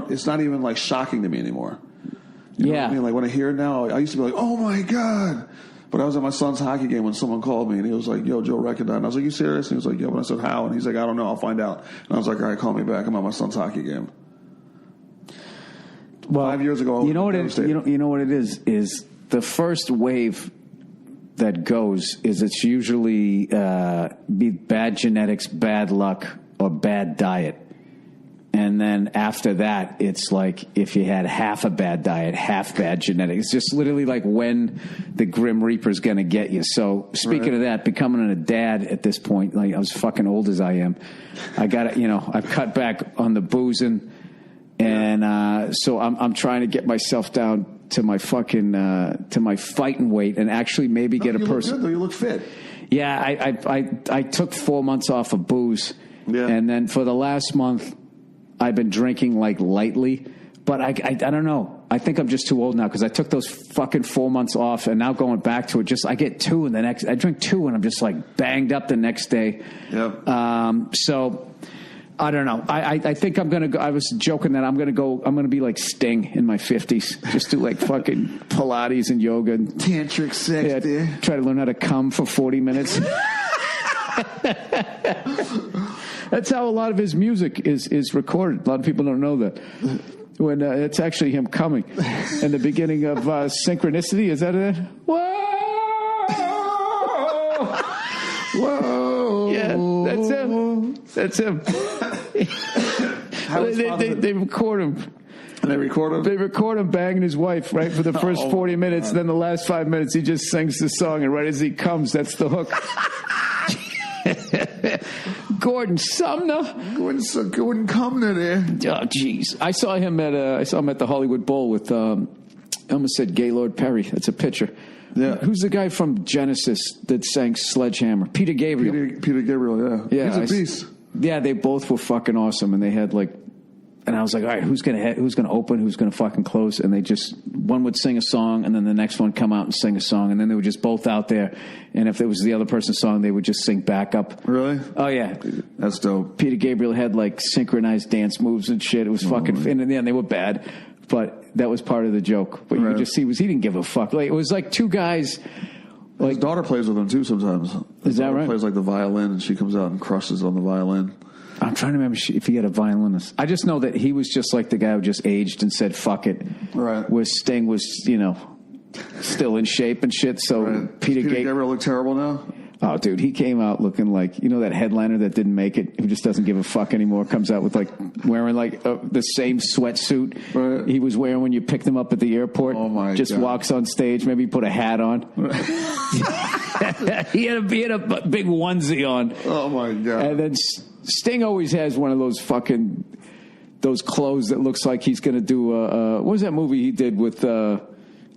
it's not even like shocking to me anymore. You know what I mean? Like when I hear it now, I used to be like, oh my God. But I was at my son's hockey game when someone called me and he was like, yo, Joe Recca died. And I was like, you serious? And he was like, yeah. But I said, how? And he's like, I don't know. I'll find out. And I was like, all right, call me back. I'm at my son's hockey game. Well, 5 years ago, you know what it is the first wave that goes is it's usually be bad genetics, bad luck, or bad diet. And then after that, it's like if you had half a bad diet, half bad genetics. It's just literally like when the Grim Reaper's going to get you. So speaking of that, becoming a dad at this point, like I was fucking old as I am, I got to, I've cut back on the boozing. And so I'm trying to get myself down to my fucking to my fighting weight and actually maybe get a person. Look good, though. You look fit. Yeah, I took 4 months off of booze, and then for the last month I've been drinking like lightly. But I don't know. I think I'm just too old now because I took those fucking 4 months off, and now going back to it, I get two, and I drink two, and I'm just like banged up the next day. Yep. So. I don't know. I think I'm going to go. I was joking that I'm going to be like Sting in my 50s. Just do like fucking Pilates and yoga. And, tantric sex, dude. Try to learn how to come for 40 minutes. That's how a lot of his music is recorded. A lot of people don't know that. When it's actually him coming. In the beginning of Synchronicity, is that it? Whoa! Whoa! Yeah, that's him. That's him. They record him. They record him? They record him banging his wife, right, for the first 40 minutes. Then the last 5 minutes, he just sings the song. And right as he comes, that's the hook. Gordon Sumner. Gordon Cumner there. Oh, jeez. I saw him at the Hollywood Bowl with, I almost said Gaylord Perry. That's a pitcher. Yeah. Who's the guy from Genesis that sang Sledgehammer? Peter Gabriel. Peter Gabriel, yeah. He's a beast. Yeah, they both were fucking awesome, and they had like, and I was like, all right, who's gonna open, who's gonna fucking close? And they just, one would sing a song, and then the next one come out and sing a song, and then they were just both out there. And if it was the other person's song, they would just sing back up. Really? Oh yeah, that's dope. Peter Gabriel had like synchronized dance moves and shit. It was fucking, and in the end they were bad, but that was part of the joke. But you could just see he didn't give a fuck. Like it was like two guys. Like, his daughter plays with him too sometimes. Is that right? Plays like the violin, and she comes out and crushes on the violin. I'm trying to remember if he had a violinist. I just know that he was just like the guy who just aged and said "fuck it." Right. Where Sting was, still in shape and shit. So right. Peter Gabriel look terrible now. Oh, dude, he came out looking like, that headliner that didn't make it, who just doesn't give a fuck anymore, comes out with like wearing like the same sweatsuit he was wearing when you picked him up at the airport. Oh my Just God. walks on stage, maybe put a hat on. he had a big onesie on. Oh my God. And then Sting always has one of those those clothes that looks like he's going to do what was that movie he did with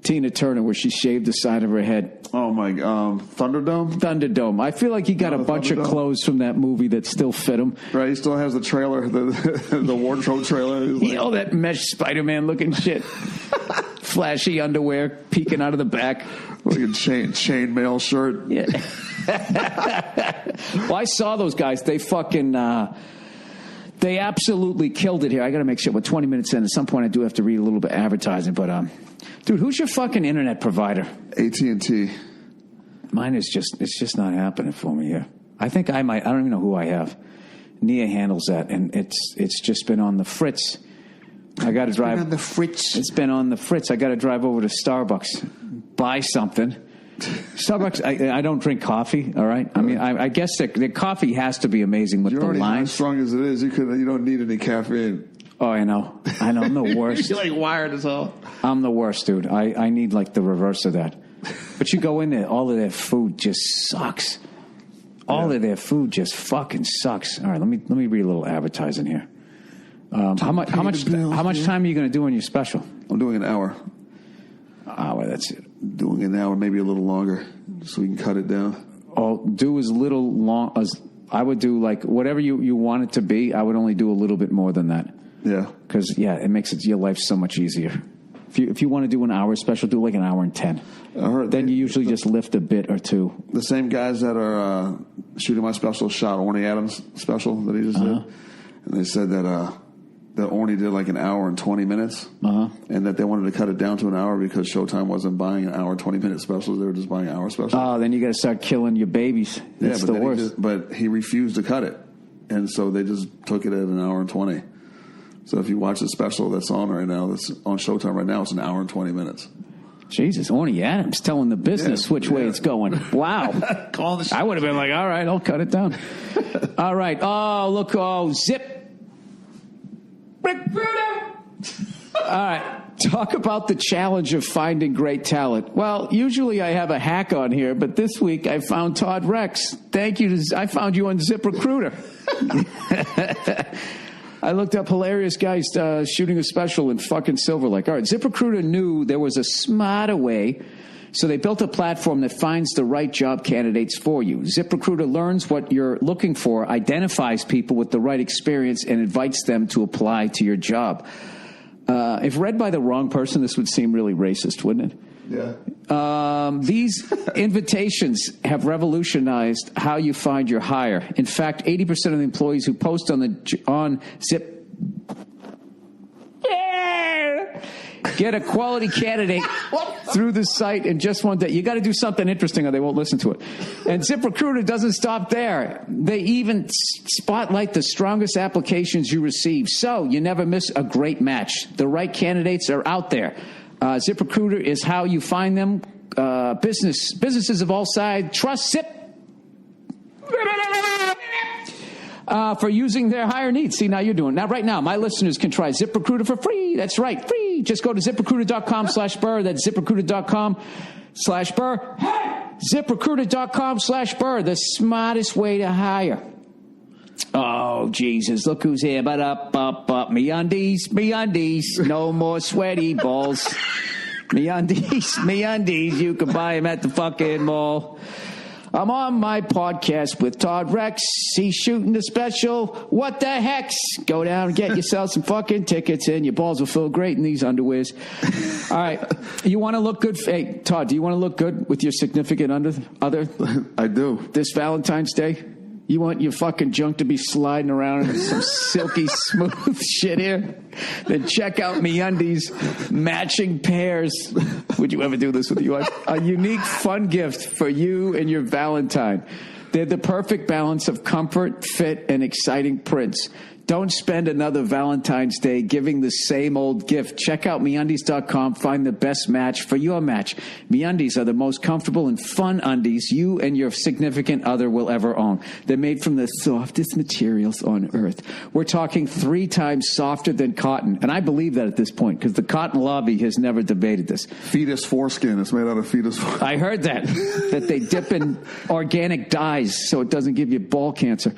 Tina Turner where she shaved the side of her head? Oh my God. Thunderdome? Thunderdome. I feel like he got a bunch of clothes from that movie that still fit him. Right, he still has the trailer, the wardrobe trailer. Like, that mesh Spider-Man looking shit. Flashy underwear peeking out of the back. Like a chain mail shirt. Yeah. Well, I saw those guys. They fucking... they absolutely killed it here. I got to make sure we're 20 minutes in. At some point, I do have to read a little bit of advertising. But, dude, who's your fucking internet provider? AT&T. Mine is it's just not happening for me here. I think I don't even know who I have. Nia handles that, and it's just been on the fritz. I got to drive. Been on the fritz. It's been on the fritz. I got to drive over to Starbucks, buy something. Starbucks, I don't drink coffee, all right? I mean, I guess the coffee has to be amazing with the lines. You're already as strong as it is. You don't need any caffeine. Oh, I know. I'm the worst. You're like wired as hell. I'm the worst, dude. I need like the reverse of that. But you go in there, all of their food just sucks. All of their food just fucking sucks. All right, let me read a little advertising here. How much time are you going to do on your special? I'm doing an hour. Well, that's it. Doing an hour, maybe a little longer, so we can cut it down. Oh, do as little long as I would do. Like whatever you want it to be, I would only do a little bit more than that. Yeah, because it makes your life so much easier. If you want to do an hour special, do like an hour and 10. Then you usually just lift a bit or two. The same guys that are shooting my special shot Orny Adams' special that he just did, and they said that Orny did like an hour and 20 minutes, and that they wanted to cut it down to an hour because Showtime wasn't buying an hour 20-minute specials; they were just buying hour specials. Oh, then you got to start killing your babies. That's the worst. But he refused to cut it, and so they just took it at an hour and 20. So if you watch the special that's on right now, that's on Showtime right now, it's an hour and 20 minutes. Jesus, Orny Adams telling the business which way it's going. Wow. I would have been like, all right, I'll cut it down. All right. Oh, look. Oh, zip. All right. Talk about the challenge of finding great talent. Well, usually I have a hack on here, but this week I found Todd Rex. Thank you. I found you on ZipRecruiter. I looked up hilarious guys shooting a special in fucking Silver Lake. All right, ZipRecruiter knew there was a smarter way, so they built a platform that finds the right job candidates for you. ZipRecruiter learns what you're looking for, identifies people with the right experience, and invites them to apply to your job. If read by the wrong person, this would seem really racist, wouldn't it? Yeah. These invitations have revolutionized how you find your hire. In fact, 80% of the employees who post on Zip get a quality candidate through the site in just one day. You got to do something interesting or they won't listen to it. And ZipRecruiter doesn't stop there. They even spotlight the strongest applications you receive, so you never miss a great match. The right candidates are out there. ZipRecruiter is how you find them. Businesses of all sides trust Zip for using their higher needs. See, now you're doing it. Now, right now, my listeners can try ZipRecruiter for free. That's right, free. Just go to ZipRecruiter.com/Burr. That's ZipRecruiter.com/Burr. ZipRecruiter.com/Burr, the smartest way to hire. Oh, Jesus, look who's here. But up. Me undies. No more sweaty balls. Me undies. You can buy them at the fucking mall. I'm on my podcast with Todd Rex. He's shooting the special. What the hex? Go down and get yourself some fucking tickets and your balls will feel great in these underwears. All right. You want to look good? Hey, Todd, do you want to look good with your significant other? I do. This Valentine's Day? You want your fucking junk to be sliding around in some silky smooth shit here? Then check out MeUndies matching pairs. Would you ever do this with your wife? A unique fun gift for you and your Valentine. They're the perfect balance of comfort, fit, and exciting prints. Don't spend another Valentine's Day giving the same old gift. Check out MeUndies.com. Find the best match for your match. MeUndies are the most comfortable and fun undies you and your significant other will ever own. They're made from the softest materials on earth. We're talking 3 times softer than cotton. And I believe that at this point because the cotton lobby has never debated this. Fetus foreskin. It's made out of fetus foreskin. I heard that they dip in organic dyes so it doesn't give you ball cancer.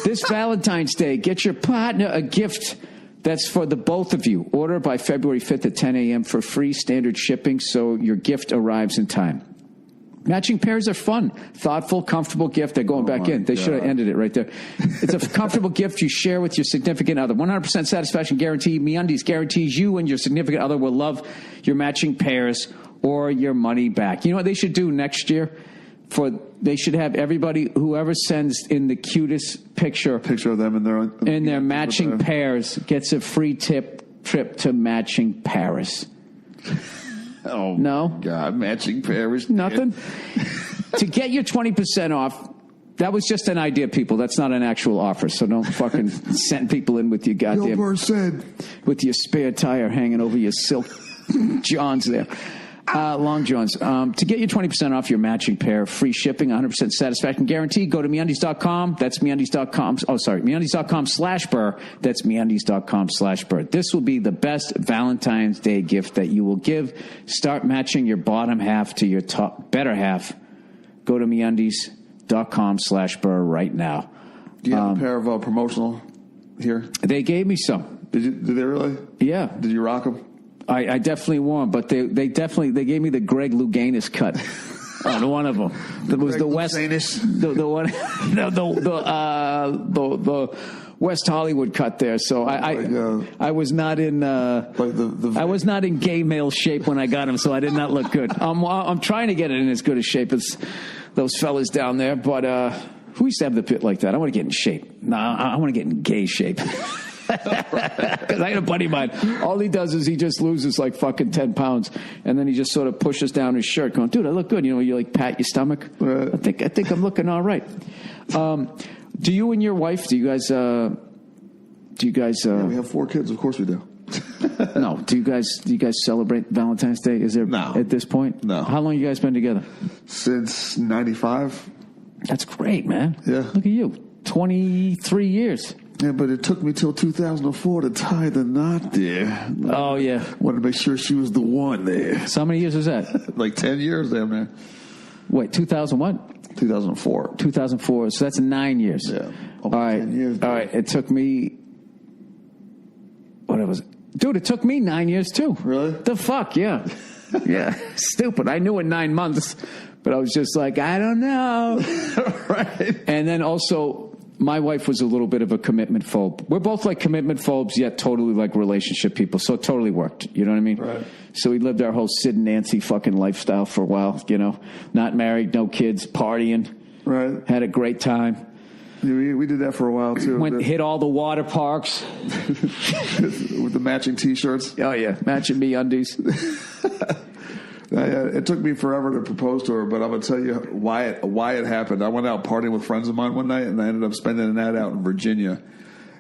This Valentine's Day, get your partner a gift that's for the both of you. Order by February 5th at 10 a.m. for free standard shipping so your gift arrives in time. Matching pairs are fun, thoughtful, comfortable gift. They're going back in. They should have ended it right there. It's a comfortable gift you share with your significant other. 100% satisfaction guarantee. MeUndies guarantees you and your significant other will love your matching pairs or your money back. You know what they should do next year? They should have everybody, whoever sends in the cutest picture of them in their matching pairs gets a free trip to matching Paris. Oh, no? God, matching Paris. Nothing? To get your 20% off, that was just an idea, people. That's not an actual offer, so don't fucking send people in with your goddamn... Bill Burr said. With your spare tire hanging over your silk johns there. Long Johns. To get your 20% off your matching pair, free shipping, 100% satisfaction guarantee, go to MeUndies.com. That's MeUndies.com. Oh, sorry. MeUndies.com/Burr. That's MeUndies.com/Burr. This will be the best Valentine's Day gift that you will give. Start matching your bottom half to your better half. Go to MeUndies.com/Burr right now. Do you have a pair of promotional here? They gave me some. Did they really? Yeah. Did you rock them? I definitely won, but they gave me the Greg Louganis cut on one of them. It was the West the West Hollywood cut there. So I was not in I was not in gay male shape when I got him, so I did not look good. I'm trying to get it in as good a shape as those fellas down there, but who used to have the pit like that? I want to get in shape. No, I want to get in gay shape. Because I got a buddy of mine. All he does is he just loses like fucking 10 pounds, and then he just sort of pushes down his shirt, going, "Dude, I look good." You know, you like pat your stomach. I think I'm looking all right. Do you and your wife? Do you guys? Yeah, we have 4 kids. Of course we do. No. Do you guys celebrate Valentine's Day? Is there no at this point? No. How long you guys been together? Since '95. That's great, man. Yeah. Look at you, 23 years. Yeah, but it took me till 2004 to tie the knot there. Oh, yeah. Wanted to make sure she was the one there. So how many years was that? Like 10 years there, man. Wait, 2000 what? 2004. 2004. So that's 9 years. Yeah. All right. 10 years. All right. It took me... What was it? Dude, it took me 9 years, too. Really? The fuck, yeah. Yeah. Stupid. I knew in 9 months, but I was just like, I don't know. Right. And then also... My wife was a little bit of a commitment phobe. We're both like commitment phobes, yet totally like relationship people. So it totally worked. You know what I mean? Right. So we lived our whole Sid and Nancy fucking lifestyle for a while, you know. Not married, no kids, partying. Right. Had a great time. Yeah, we did that for a while, too. Hit all the water parks. With the matching T-shirts. Oh, yeah. Matching MeUndies. It took me forever to propose to her, but I'm going to tell you why it happened. I went out partying with friends of mine one night, and I ended up spending the night out in Virginia.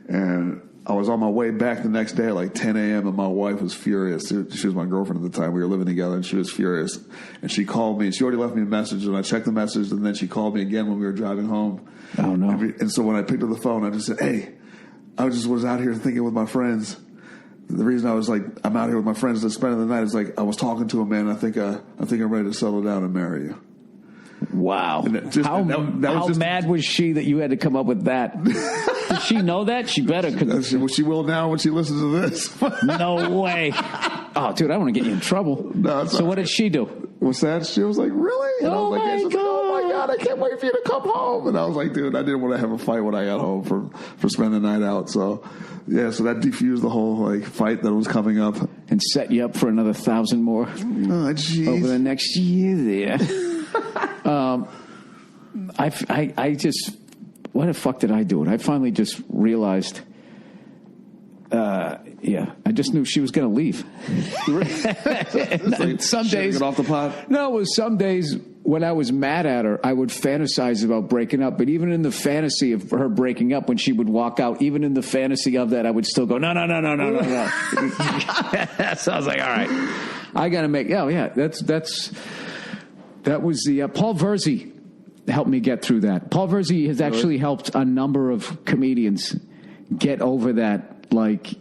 And I was on my way back the next day at like 10 a.m., and my wife was furious. She was my girlfriend at the time. We were living together, and she was furious. And she called me. She already left me a message, and I checked the message, and then she called me again when we were driving home. Oh, no. And so when I picked up the phone, I just said, "Hey, I just was out here thinking with my friends. The reason I was like, I'm out here with my friends to spend the night is like, I was talking to a man. I think I'm ready to settle down and marry you." Wow. How mad was she that you had to come up with that? Does she know that? She better. She will now when she listens to this. No way. Oh, dude, I don't want to get you in trouble. No, so what did she do? What's that? She was like, really? And Oh, I was like, my God. oh my God, I can't wait for you to come home. And I was like, dude, I didn't want to have a fight when I got home for spending the night out. So, yeah, so that diffused the whole like fight that was coming up. And set you up for another 1,000 more over the next year there. I just, why the fuck did I do it? I finally just realized, I just knew she was going to leave. Like, some days, get off the pot. No, it was some days when I was mad at her, I would fantasize about breaking up. But even in the fantasy of her breaking up, when she would walk out, even in the fantasy of that, I would still go, no. So I was like, all right, I got to make. Oh yeah, that was the Paul Verzi helped me get through that. Paul Verzi has actually helped a number of comedians get over that, like,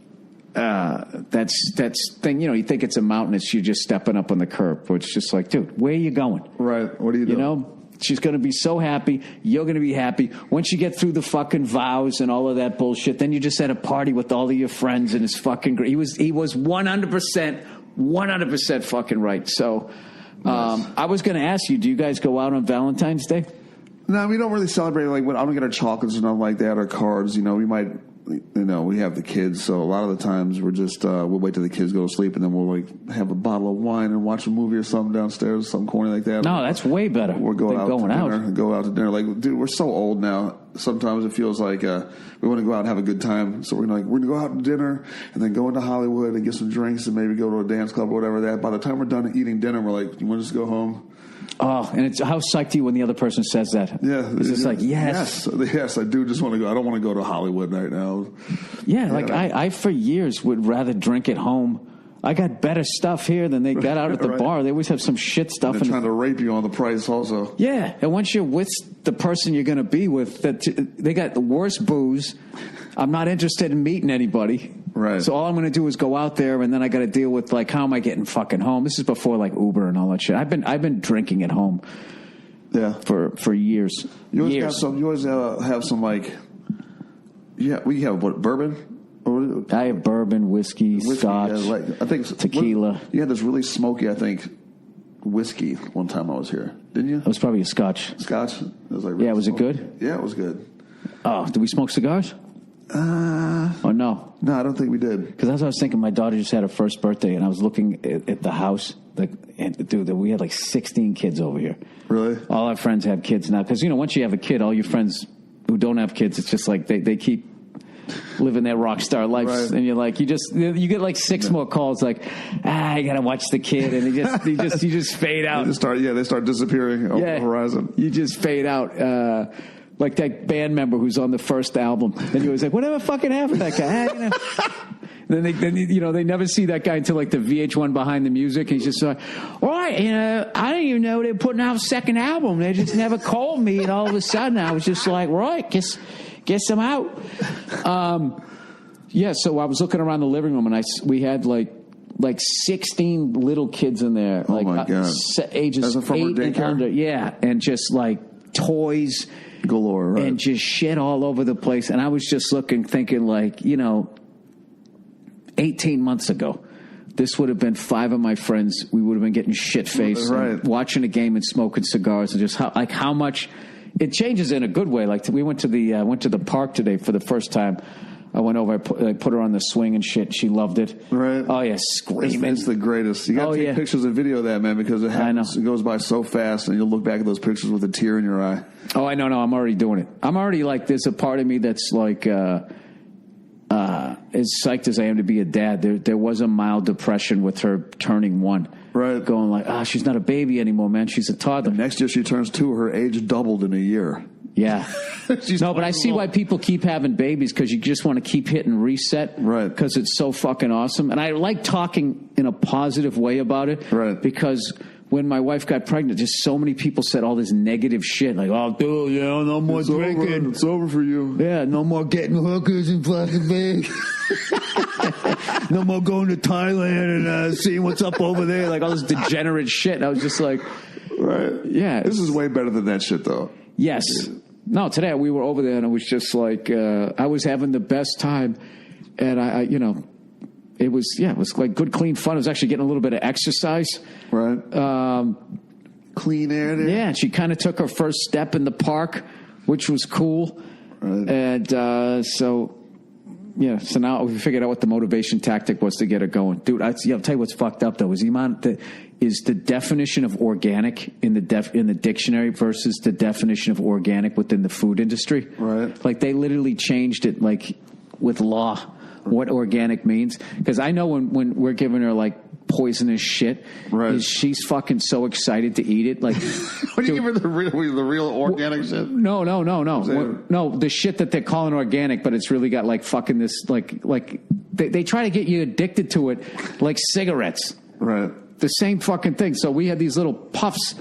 that's thing. You know, you think it's a mountain, it's you just stepping up on the curb. But it's just like, dude, where are you going? Right. What are you doing? You know, she's going to be so happy. You're going to be happy. Once you get through the fucking vows and all of that bullshit, then you just at a party with all of your friends and it's fucking great. He was 100% fucking right. So, I was going to ask you, do you guys go out on Valentine's Day? No, we don't really celebrate. Like, I don't get our chocolates or nothing like that or cards. You know, we might, we have the kids, so a lot of the times we're just we'll wait till the kids go to sleep and then we'll like have a bottle of wine and watch a movie or something downstairs, something corny like that. No, that's way better. We're going out to dinner. Like, dude, we're so old now. Sometimes it feels like we want to go out and have a good time, so we're gonna go out to dinner and then go into Hollywood and get some drinks and maybe go to a dance club or whatever. That by the time we're done eating dinner, we're like, you want to just go home? Oh, and it's how psyched are you when the other person says that? Yeah. It's just like, yes, I do just want to go. I don't want to go to Hollywood right now. Yeah, like I for years would rather drink at home. I got better stuff here than they got out at the Right. bar. They always have some shit stuff. And they're trying to rape you on the price also. Yeah, and once you're with the person you're going to be with, they got the worst booze. I'm not interested in meeting anybody. Right. So all I'm going to do is go out there, and then I got to deal with, like, how am I getting fucking home? This is before, like, Uber and all that shit. I've been drinking at home. Yeah. For years. You always have some like. Yeah, we have what, bourbon. I have bourbon, whiskey, scotch, I think tequila. You had this really smoky, I think, whiskey one time I was here, didn't you? It was probably a scotch. Scotch? It was like really smoky. It good? Yeah, it was good. Oh, did we smoke cigars? Or no? No, I don't think we did. Because as I was thinking, my daughter just had her first birthday, and I was looking at the house. Dude, we had like 16 kids over here. Really? All our friends have kids now. Because, once you have a kid, all your friends who don't have kids, it's just like they keep living their rock star lives. Right. And you're like, you get like six more calls like, I got to watch the kid. And you just fade out. They start disappearing over the horizon. You just fade out. Like that band member who's on the first album. And you always like, whatever fucking happened to that guy? Then they never see that guy until like the VH1 behind the music. And he's just like, all right, I didn't even know they were putting out a second album. They just never called me. And all of a sudden I was just like, right, guess I'm out. So I was looking around the living room and we had like 16 little kids in there. Oh my God. Ages 8 and under. Yeah. And just like toys galore, right? And just shit all over the place. And I was just thinking like, 18 months ago, this would have been 5 of my friends. We would have been getting shit-faced, right, watching a game and smoking cigars, and just how much it changes in a good way. Like we went to the park today for the first time. I went over, I put her on the swing and shit. She loved it. Right. Oh, yeah, screaming. It's the greatest. You got to take pictures and video of that, man, because it happens. It goes by so fast, and you'll look back at those pictures with a tear in your eye. Oh, I know. No, I'm already doing it. I'm already like, there's a part of me that's like, as psyched as I am to be a dad, there was a mild depression with her turning 1. Right. Going like, she's not a baby anymore, man. She's a toddler. And next year she turns 2. Her age doubled in a year. Yeah. No, but I see why people keep having babies, because you just want to keep hitting reset. Right. Because it's so fucking awesome. And I like talking in a positive way about it. Right. Because when my wife got pregnant, just so many people said all this negative shit. Like, oh, dude, no more drinking. It's over for you. Yeah, no more getting hookers in fucking Vegas. No more going to Thailand and seeing what's up over there. Like all this degenerate shit. And I was just like, Right. Yeah. This is way better than that shit, though. Yes. No, today we were over there and it was just like, I was having the best time. And I it was like good, clean fun. I was actually getting a little bit of exercise. Right. Clean air there. Yeah. She kind of took her first step in the park, which was cool. Right. And so now we figured out what the motivation tactic was to get her going. Dude, I'll tell you what's fucked up, though, is the definition of organic in the dictionary versus the definition of organic within the food industry. Right. Like, they literally changed it, like, with law, what organic means. Because I know when we're giving her, like, poisonous shit, right? She's fucking so excited to eat it. Like, what do you give her the real organic shit? No. No, the shit that they're calling organic, but it's really got like fucking this like they try to get you addicted to it like cigarettes. Right. The same fucking thing. So we had these little puffs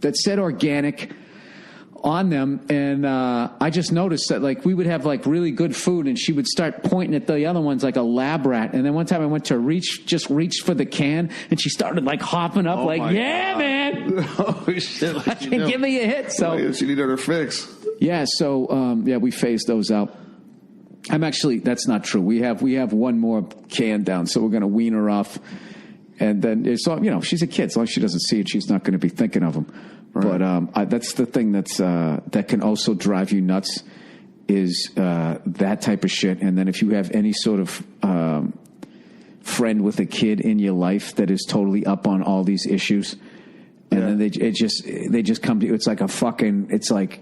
that said organic on them, and I just noticed that like we would have like really good food, and she would start pointing at the other ones like a lab rat. And then one time I went to reach for the can, and she started like hopping up, like, "Yeah, God. Man, oh shit! Like give me a hit." So she needed her fix. Yeah. So we phased those out. That's not true. We have one more can down, so we're going to wean her off, and then she's a kid, so long as she doesn't see it, she's not going to be thinking of them. Right. But that's the thing that can also drive you nuts is that type of shit. And then if you have any sort of friend with a kid in your life that is totally up on all these issues, and then they just come to you. It's like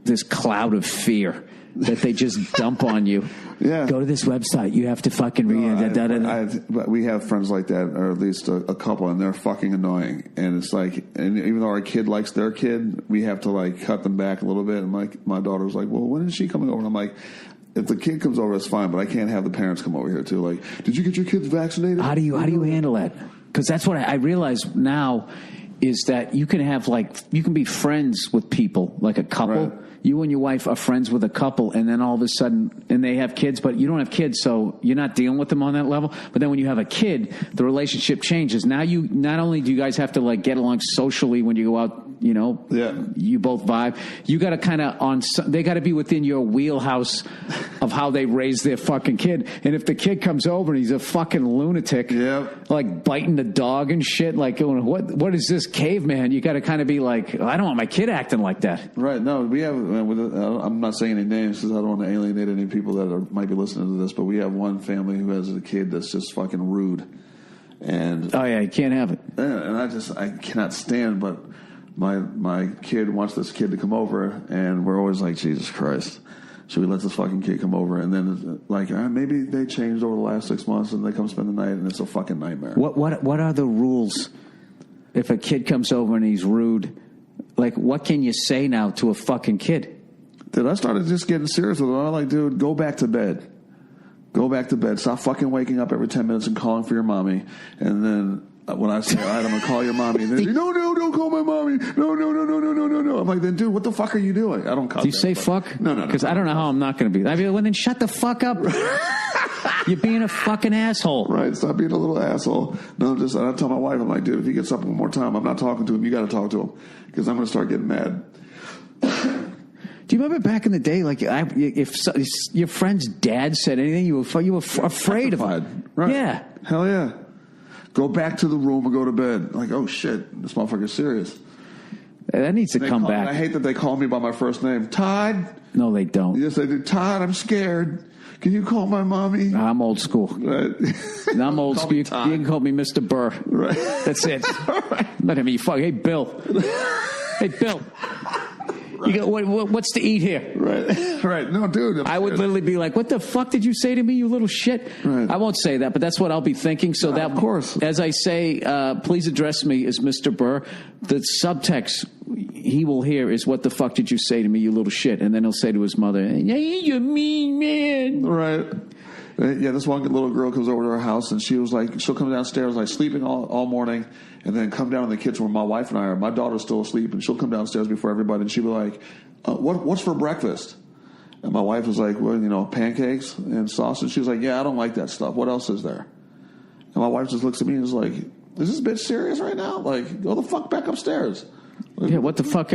this cloud of fear that they just dump on you. Yeah. Go to this website. You have to fucking read. But we have friends like that, or at least a couple, and they're fucking annoying. And it's like, and even though our kid likes their kid, we have to like cut them back a little bit. And my daughter's like, "Well, when is she coming over?" And I'm like, "If the kid comes over, that's fine, but I can't have the parents come over here too." Like, did you get your kids vaccinated? How do you handle that? Because that's what I realize now is that you can be friends with people, like a couple. Right. You and your wife are friends with a couple, and then all of a sudden, and they have kids, but you don't have kids, so you're not dealing with them on that level. But then when you have a kid, the relationship changes. Now not only do you guys have to like get along socially when you go out, you both vibe. You got to kind of they got to be within your wheelhouse of how they raise their fucking kid. And if the kid comes over and he's a fucking lunatic, like biting the dog and shit, like what is this caveman? You got to kind of be like, I don't want my kid acting like that. Right? No, we have. I'm not saying any names because I don't want to alienate any people that might be listening to this, but we have one family who has a kid that's just fucking rude. And you can't have it. And I cannot stand, but my kid wants this kid to come over, and we're always like, Jesus Christ, should we let this fucking kid come over? And then like, maybe they changed over the last 6 months, and they come spend the night, and it's a fucking nightmare. What are the rules if a kid comes over and he's rude? Like, what can you say now to a fucking kid? Dude, I started just getting serious with it. I'm like, dude, go back to bed. Go back to bed. Stop fucking waking up every 10 minutes and calling for your mommy. And then when I say, all right, I'm going to call your mommy. And then, no, don't call my mommy. No. I'm like, then, dude, what the fuck are you doing? I don't call. Do you say fuck? No. Because I don't know how I'm not going to be. I mean, well, then shut the fuck up. You're being a fucking asshole. Right, stop being a little asshole. No, I tell my wife, I'm like, dude, if he gets up one more time, I'm not talking to him. You got to talk to him because I'm going to start getting mad. Do you remember back in the day, like if your friend's dad said anything, you were afraid of him? Right. Yeah. Hell yeah. Go back to the room and go to bed. Like, oh shit, this motherfucker's serious. That needs to come back. I hate that they call me by my first name. Todd. No, they don't. Yes, they do. Todd, I'm scared. Can you call my mommy? I'm old school. Right. I'm old school. You can call me Mr. Burr. Right. That's it. Right. Let him. You fuck. Hey, Bill. Hey, Bill. Right. You got what's to eat here? Right. No, dude. I would literally be like, "What the fuck did you say to me, you little shit?" Right. I won't say that, but that's what I'll be thinking. So that, of course, as I say, please address me as Mr. Burr. The subtext he will hear is, "What the fuck did you say to me, you little shit?" And then he'll say to his mother, "Hey, you mean man." Right. Yeah, this one little girl comes over to our house, and she'll come downstairs, like sleeping all morning, and then come down in the kitchen where my wife and I are. My daughter's still asleep, and she'll come downstairs before everybody, and she'll be like, what's for breakfast? And my wife was like, well, pancakes and sausage. She was like, yeah, I don't like that stuff. What else is there? And my wife just looks at me and is like, is this bitch serious right now? Like, go the fuck back upstairs. Yeah, what the fuck?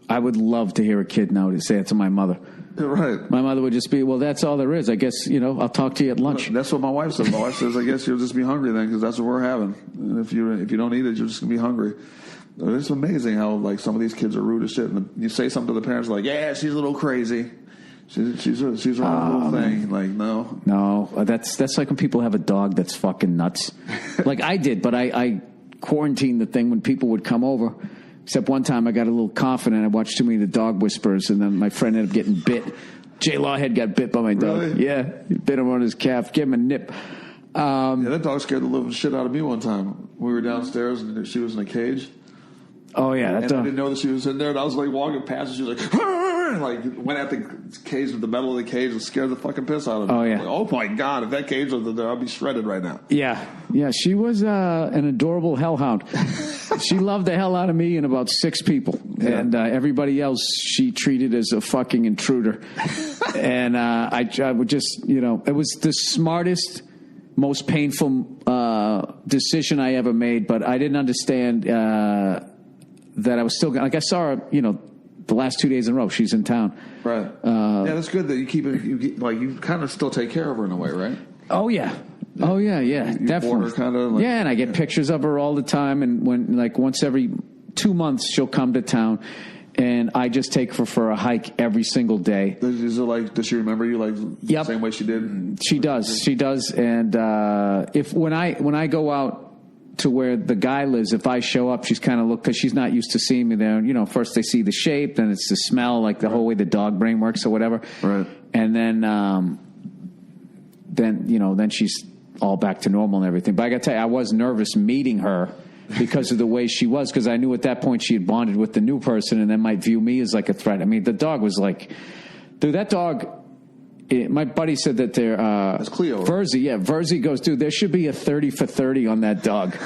I would love to hear a kid now to say it to my mother. Right. My mother would just be, well, that's all there is. I guess, I'll talk to you at lunch. That's what my wife says. My wife says, I guess you'll just be hungry then because that's what we're having. And if you don't eat it, you're just going to be hungry. It's amazing how, like, some of these kids are rude as shit. And you say something to the parents like, yeah, she's a little crazy. She's a little thing. Like, no. No, that's like when people have a dog that's fucking nuts. Like I did, but I quarantined the thing when people would come over. Except one time I got a little confident. I watched too many of the dog whisperers, and then my friend ended up getting bit. Jay Lawhead got bit by my dog. Really? Yeah, he bit him on his calf, gave him a nip. That dog scared the living shit out of me one time. We were downstairs, and she was in a cage. Oh, yeah. And I didn't know that she was in there, and I was, like, walking past, and she was like, and, like, went at the cage with the metal of the cage and scared the fucking piss out of me. Oh, yeah. Like, oh, my God, if that cage was in there, I'd be shredded right now. Yeah. Yeah, she was an adorable hellhound. She loved the hell out of me and about 6 people. Yeah. And everybody else she treated as a fucking intruder. And I would just, it was the smartest, most painful decision I ever made, but I didn't understand that I was still, like, I saw her, the last 2 days in a row. She's in town. Right. Yeah, that's good that you keep it, you kind of still take care of her in a way, right? Oh, yeah. Oh, yeah, definitely. Kind of like, yeah, and I get pictures of her all the time, and when, like, once every 2 months, she'll come to town, and I just take her for a hike every single day. Is it like, does she remember you, like, the same way she did? She does, and when I go out to where the guy lives, if I show up, she's kind of because she's not used to seeing me there. And, first they see the shape, then it's the smell, like the whole way the dog brain works or whatever. Right. And then she's all back to normal and everything. But I got to tell you, I was nervous meeting her because of the way she was, because I knew at that point she had bonded with the new person and then might view me as like a threat. I mean, the dog was like, dude, that dog. My buddy said that that's Cleo. Verzi goes, dude, there should be a 30 for 30 on that dog.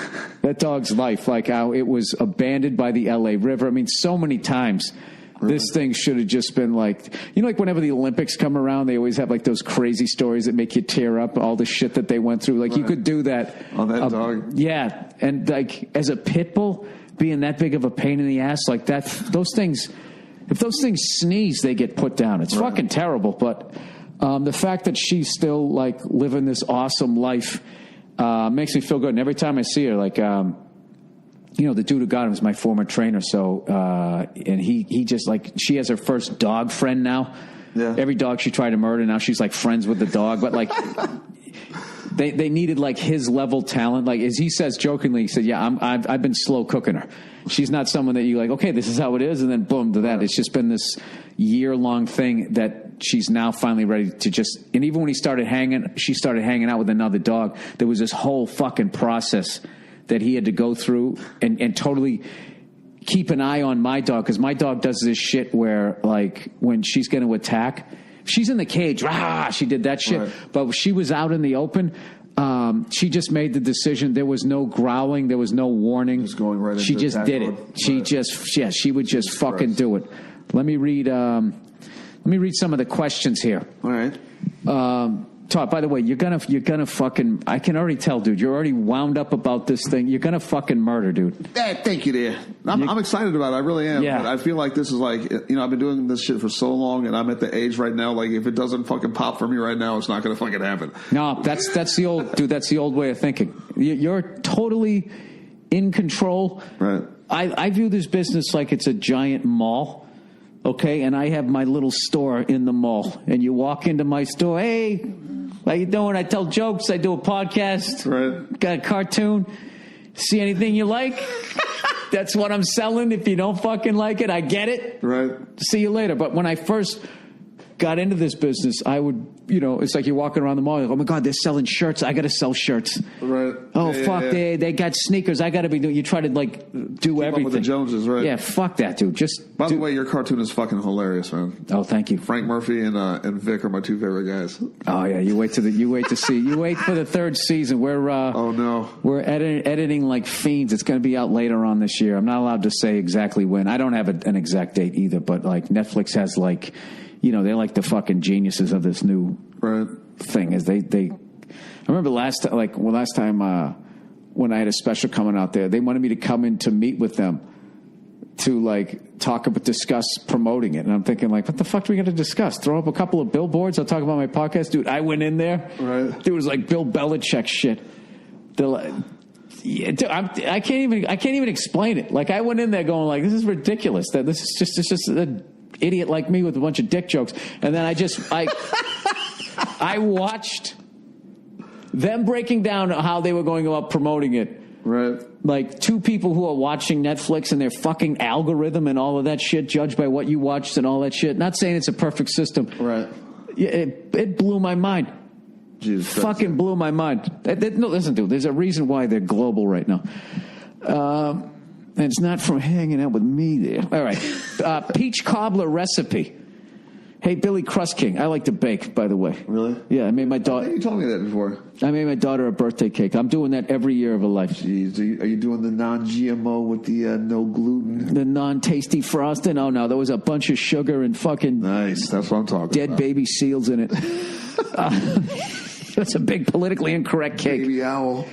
That dog's life, like how it was abandoned by the LA River. I mean, so many times. Really? This thing should have just been like, like whenever the Olympics come around, they always have like those crazy stories that make you tear up, all the shit that they went through. Like you could do that. On that dog? Yeah. And like as a pit bull, being that big of a pain in the ass, like that, those things, if those things sneeze, they get put down. It's fucking terrible. But the fact that she's still like living this awesome life makes me feel good. And every time I see her, like, the dude who got him is my former trainer. So, and he just like, she has her first dog friend now. Yeah. Every dog she tried to murder, now she's like friends with the dog. But like, they needed like his level talent. Like as he says jokingly, he said, "Yeah, I've been slow cooking her. She's not someone that you like. Okay, this is how it is, and then boom to that. Right. It's just been this year-long thing that she's now finally ready to just. And even when she started hanging out with another dog. There was this whole fucking process that he had to go through and totally keep an eye on my dog, because my dog does this shit where like when she's going to attack. She's in the cage. She did that shit. Right. But she was out in the open. She just made the decision. There was no growling. There was no warning. Just going right into she just did it. Right. She would just fucking do it. Let me read some of the questions here. All right. Todd, by the way, you're gonna fucking. I can already tell, dude. You're already wound up about this thing. You're gonna fucking murder, dude. Thank you, dear. I'm excited about it. I really am. Yeah. But I feel like this is like, I've been doing this shit for so long, and I'm at the age right now. Like, if it doesn't fucking pop for me right now, it's not gonna fucking happen. No, that's the old dude. That's the old way of thinking. You're totally in control. Right. I view this business like it's a giant mall. Okay, and I have my little store in the mall, and you walk into my store. Hey, how you doing? I tell jokes. I do a podcast. Right. Got a cartoon. See anything you like? That's what I'm selling. If you don't fucking like it, I get it. Right. See you later. But when I first got into this business, I would, it's like you're walking around the mall. Like, oh my God, they're selling shirts. I got to sell shirts. Right. Oh, fuck. Yeah. They got sneakers. I got to be doing. You try to like do Keep everything. Up with the Joneses, right? Yeah. Fuck that, dude. By the way, your cartoon is fucking hilarious, man. Oh, thank you. Frank Murphy and Vic are my two favorite guys. Oh yeah. You wait for the third season. We're oh no. We're editing like fiends. It's going to be out later on this year. I'm not allowed to say exactly when. I don't have an exact date either. But like Netflix has like. They're like the fucking geniuses of this new thing. Is they I remember last time when I had a special coming out there. They wanted me to come in to meet with them to like discuss promoting it. And I'm thinking like, what the fuck are we going to discuss? Throw up a couple of billboards. I'll talk about my podcast. Dude, I went in there. Right. It was like Bill Belichick shit. They're like, yeah, dude, I can't even explain it. Like I went in there going like, this is ridiculous. That this is just an idiot like me with a bunch of dick jokes. And then I watched them breaking down how they were going about promoting it. Right. Like two people who are watching Netflix and their fucking algorithm and all of that shit, judged by what you watched and all that shit. Not saying it's a perfect system. Right. It blew my mind. Jesus fucking blew my mind. No, listen, dude, there's a reason why they're global right now. And it's not from hanging out with me there. All right. Peach cobbler recipe. Hey, Billy Crust King. I like to bake, by the way. Really? Yeah, I made my daughter. You told me that before. I made my daughter a birthday cake. I'm doing that every year of her life. Jeez, are you doing the non-GMO with the no gluten? The non-tasty frosting? Oh, no, there was a bunch of sugar and fucking... Nice, that's what I'm talking dead about. baby seals in it. It's a big politically incorrect cake. Baby owl.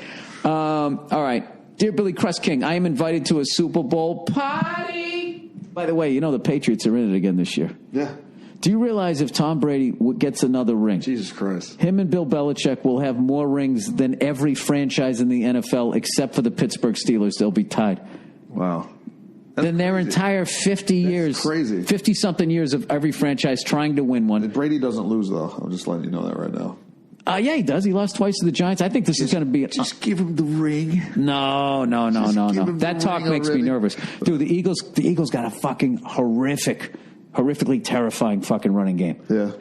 All right. Dear Billy Crust King, I am invited to a Super Bowl party. By the way, you know the Patriots are in it again this year. Yeah. Do you realize if Tom Brady gets another ring, Jesus Christ, him and Bill Belichick will have more rings than every franchise in the NFL except for the Pittsburgh Steelers? They'll be tied. Wow. Then their entire 50 years, crazy. 50-something years of every franchise trying to win one. And Brady doesn't lose, though. I'm just letting you know that right now. Yeah, he does. He lost twice to the Giants. I think this is going to be... Just give him the ring. No. That talk makes me nervous. Dude, the Eagles got a fucking horrifically terrifying fucking running game. Yeah.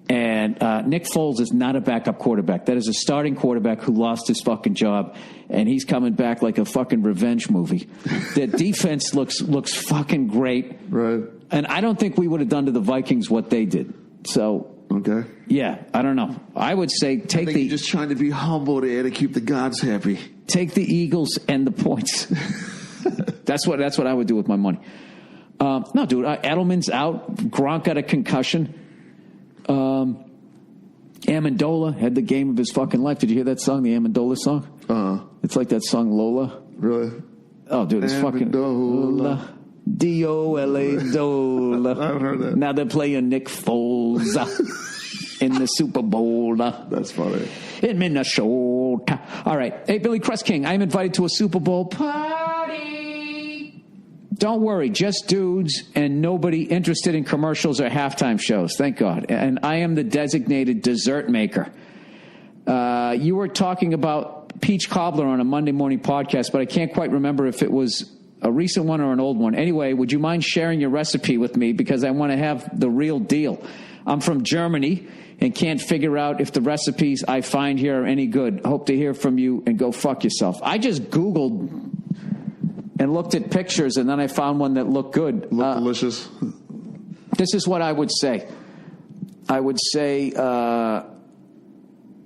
And Nick Foles is not a backup quarterback. That is a starting quarterback who lost his fucking job, and he's coming back like a fucking revenge movie. Their defense looks fucking great. Right. And I don't think we would have done to the Vikings what they did. So... Okay. Yeah, I don't know. I would say you're just trying to be humble there to keep the gods happy. Take the Eagles and the points. That's what I would do with my money. No, dude, Edelman's out. Gronk got a concussion. Amendola had the game of his fucking life. Did you hear that song, the Amendola song? Uh-huh. It's like that song Lola. Really? Oh, dude, it's fucking Lola. D-O-L-A Dola. I've heard that. Now they're playing Nick Foles in the Super Bowl. That's funny. In Minnesota. All right. Hey, Billy Crust King, I'm invited to a Super Bowl party. Don't worry, just dudes and nobody interested in commercials or halftime shows. Thank God. And I am the designated dessert maker. You were talking about peach cobbler on a Monday morning podcast, but I can't quite remember if it was a recent one or an old one. Anyway, would you mind sharing your recipe with me? Because I want to have the real deal. I'm from Germany and can't figure out if the recipes I find here are any good. Hope to hear from you and go fuck yourself. I just Googled and looked at pictures, and then I found one that looked good. Looked delicious. This is what I would say. I would say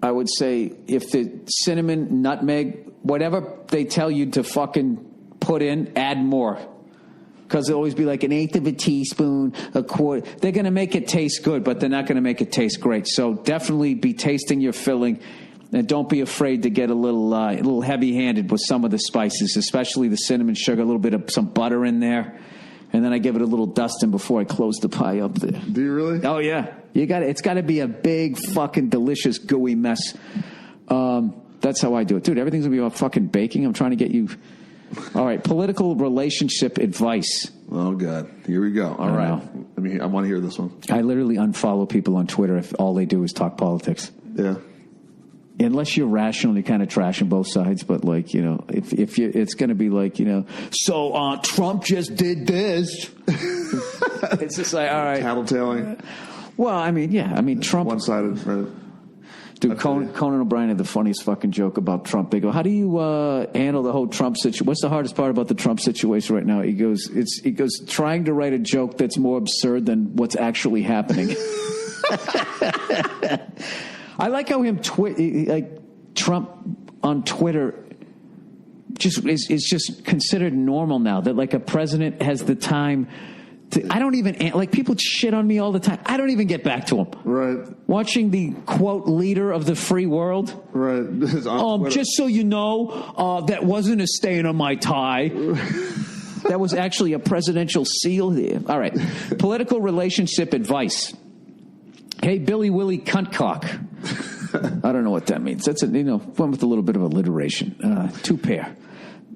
if the cinnamon, nutmeg, whatever they tell you to fucking put in, add more. Because it'll always be like an eighth of a teaspoon, a quarter. They're going to make it taste good, but they're not going to make it taste great. So definitely be tasting your filling, and don't be afraid to get a little heavy-handed with some of the spices, especially the cinnamon sugar, a little bit of some butter in there. And then I give it a little dusting before I close the pie up there. Do you really? Oh, yeah. It's got to be a big, fucking delicious, gooey mess. That's how I do it. Dude, everything's going to be about fucking baking. I'm trying to get you... All right, political relationship advice. Oh, God. Here we go. All right. I want to hear this one. I literally unfollow people on Twitter if all they do is talk politics. Yeah. Unless you're rational, you're kind of trashing both sides. But, like, you know, if you, it's going to be like, you know, so Trump just did this. It's just like, all right. Tattletaling. Well, I mean, yeah. I mean, Trump. One-sided, right? Dude, Conan O'Brien had the funniest fucking joke about Trump. They go, how do you handle the whole Trump situation? What's the hardest part about the Trump situation right now? He goes, trying to write a joke that's more absurd than what's actually happening. I like how Trump on Twitter is just considered normal now, that like a president has the time I don't even, like, people shit on me all the time. I don't even get back to them. Right. Watching the, quote, leader of the free world. Right. Just so you know, that wasn't a stain on my tie. That was actually a presidential seal here. All right. Political relationship advice. Hey, Billy Willie Cuntcock. I don't know what that means. That's one with a little bit of alliteration. Two pair.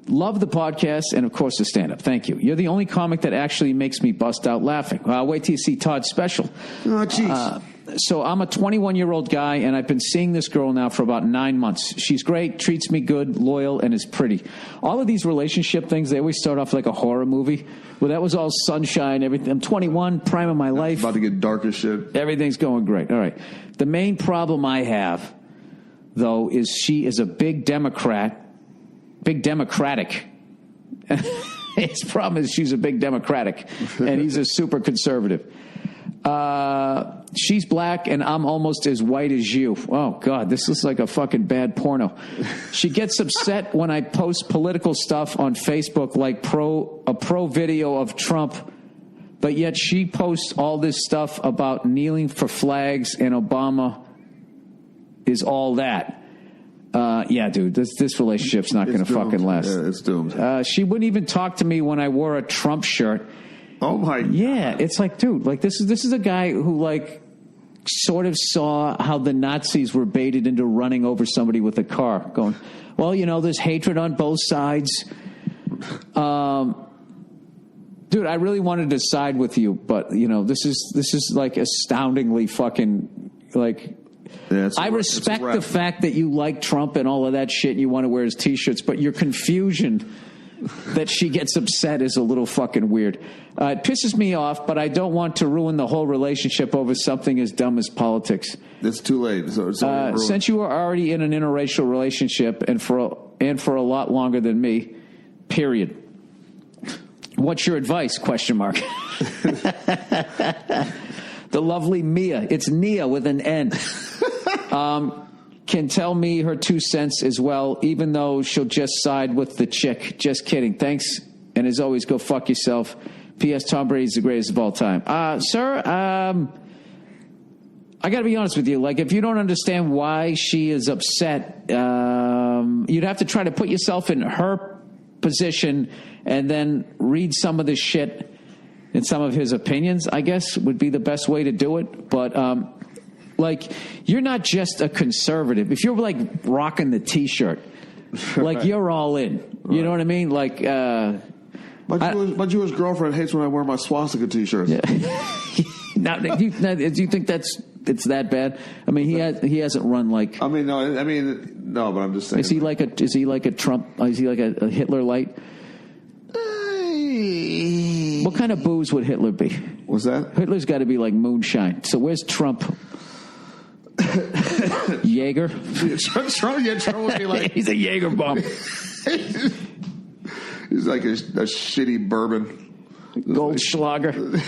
Love the podcast and, of course, the stand-up. Thank you. You're the only comic that actually makes me bust out laughing. Wait till you see Todd's special. Oh, jeez. So I'm a 21-year-old guy, and I've been seeing this girl now for about 9 months. She's great, treats me good, loyal, and is pretty. All of these relationship things, they always start off like a horror movie. Well, that was all sunshine, everything. I'm 21, prime of my life. About to get dark as shit. Everything's going great. All right. The main problem I have, though, is she is a big Democratic. His problem is she's a big Democratic, and he's a super conservative. She's black, and I'm almost as white as you. Oh, God, this is like a fucking bad porno. She gets upset when I post political stuff on Facebook, like a pro video of Trump, but yet she posts all this stuff about kneeling for flags, and Obama is all that. Yeah, dude, this relationship's not going to fucking last. Yeah, it's doomed. She wouldn't even talk to me when I wore a Trump shirt. Oh my! Yeah, it's like, dude, like this is a guy who like sort of saw how the Nazis were baited into running over somebody with a car, going, well, there's hatred on both sides. Dude, I really wanted to side with you, but this is like astoundingly fucking like. Yeah, I respect the fact that you like Trump and all of that shit and you want to wear his T-shirts, but your confusion that she gets upset is a little fucking weird. It pisses me off, but I don't want to ruin the whole relationship over something as dumb as politics. It's too late. Since you are already in an interracial relationship and for a lot longer than me, period. What's your advice? ? The lovely Mia. It's Nia with an N. Can tell me her 2 cents as well, even though she'll just side with the chick. Just kidding. Thanks. And as always, go fuck yourself. P.S. Tom Brady's the greatest of all time. Sir, I got to be honest with you. Like, if you don't understand why she is upset, you'd have to try to put yourself in her position and then read some of the shit and some of his opinions, I guess, would be the best way to do it. But, like, you're not just a conservative. If you're, like, rocking the T-shirt, like, you're all in. You know what I mean? Like, my Jewish girlfriend hates when I wear my swastika T-shirts. Yeah. Now, do you think it's that bad? I mean, he hasn't run like. No, but I'm just saying. Is he like a Trump? Is he like a Hitler light? What kind of booze would Hitler be? What's that? Hitler's got to be like moonshine. So where's Trump? Jaeger? Trump would be like... He's a Jaeger bomb. He's like a shitty bourbon. Goldschlager.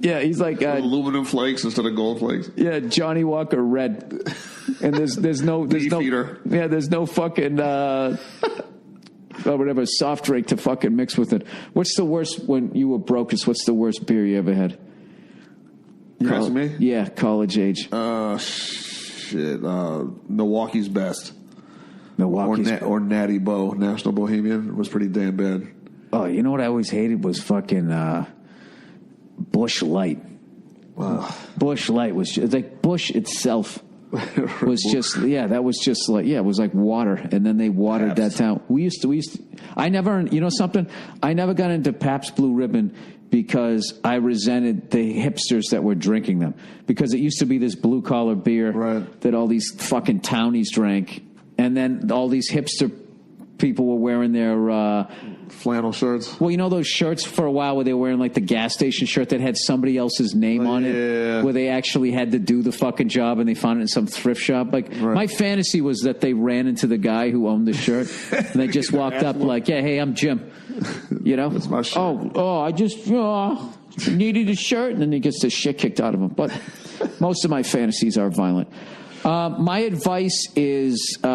Yeah, he's like... aluminum flakes instead of gold flakes. Yeah, Johnny Walker Red. And there's no... Beefeater. Yeah, there's no fucking... whatever, soft drink to fucking mix with it. What's the worst, when you were brokest, what's the worst beer you ever had? You asking me? Yeah, college age. Shit. Milwaukee's Best. Or Natty Bo. National Bohemian was pretty damn bad. Oh, you know what I always hated was fucking Busch Light. Wow. Busch Light was just, like Busch itself was just, that was just like, it was like water. And then they watered that down. We used to, I never, you know something? I never got into Pabst Blue Ribbon because I resented the hipsters that were drinking them. Because it used to be this blue collar beer that all these fucking townies drank. And then all these hipster people were wearing their flannel shirts. Well, you know those shirts for a while where they were wearing like the gas station shirt that had somebody else's name on it, where they actually had to do the fucking job and they found it in some thrift shop. Like my fantasy was that they ran into the guy who owned the shirt and they just walked up like, yeah, hey, I'm Jim. You know? That's my shirt. I just needed a shirt, and then he gets the shit kicked out of him. But most of my fantasies are violent. My advice is to,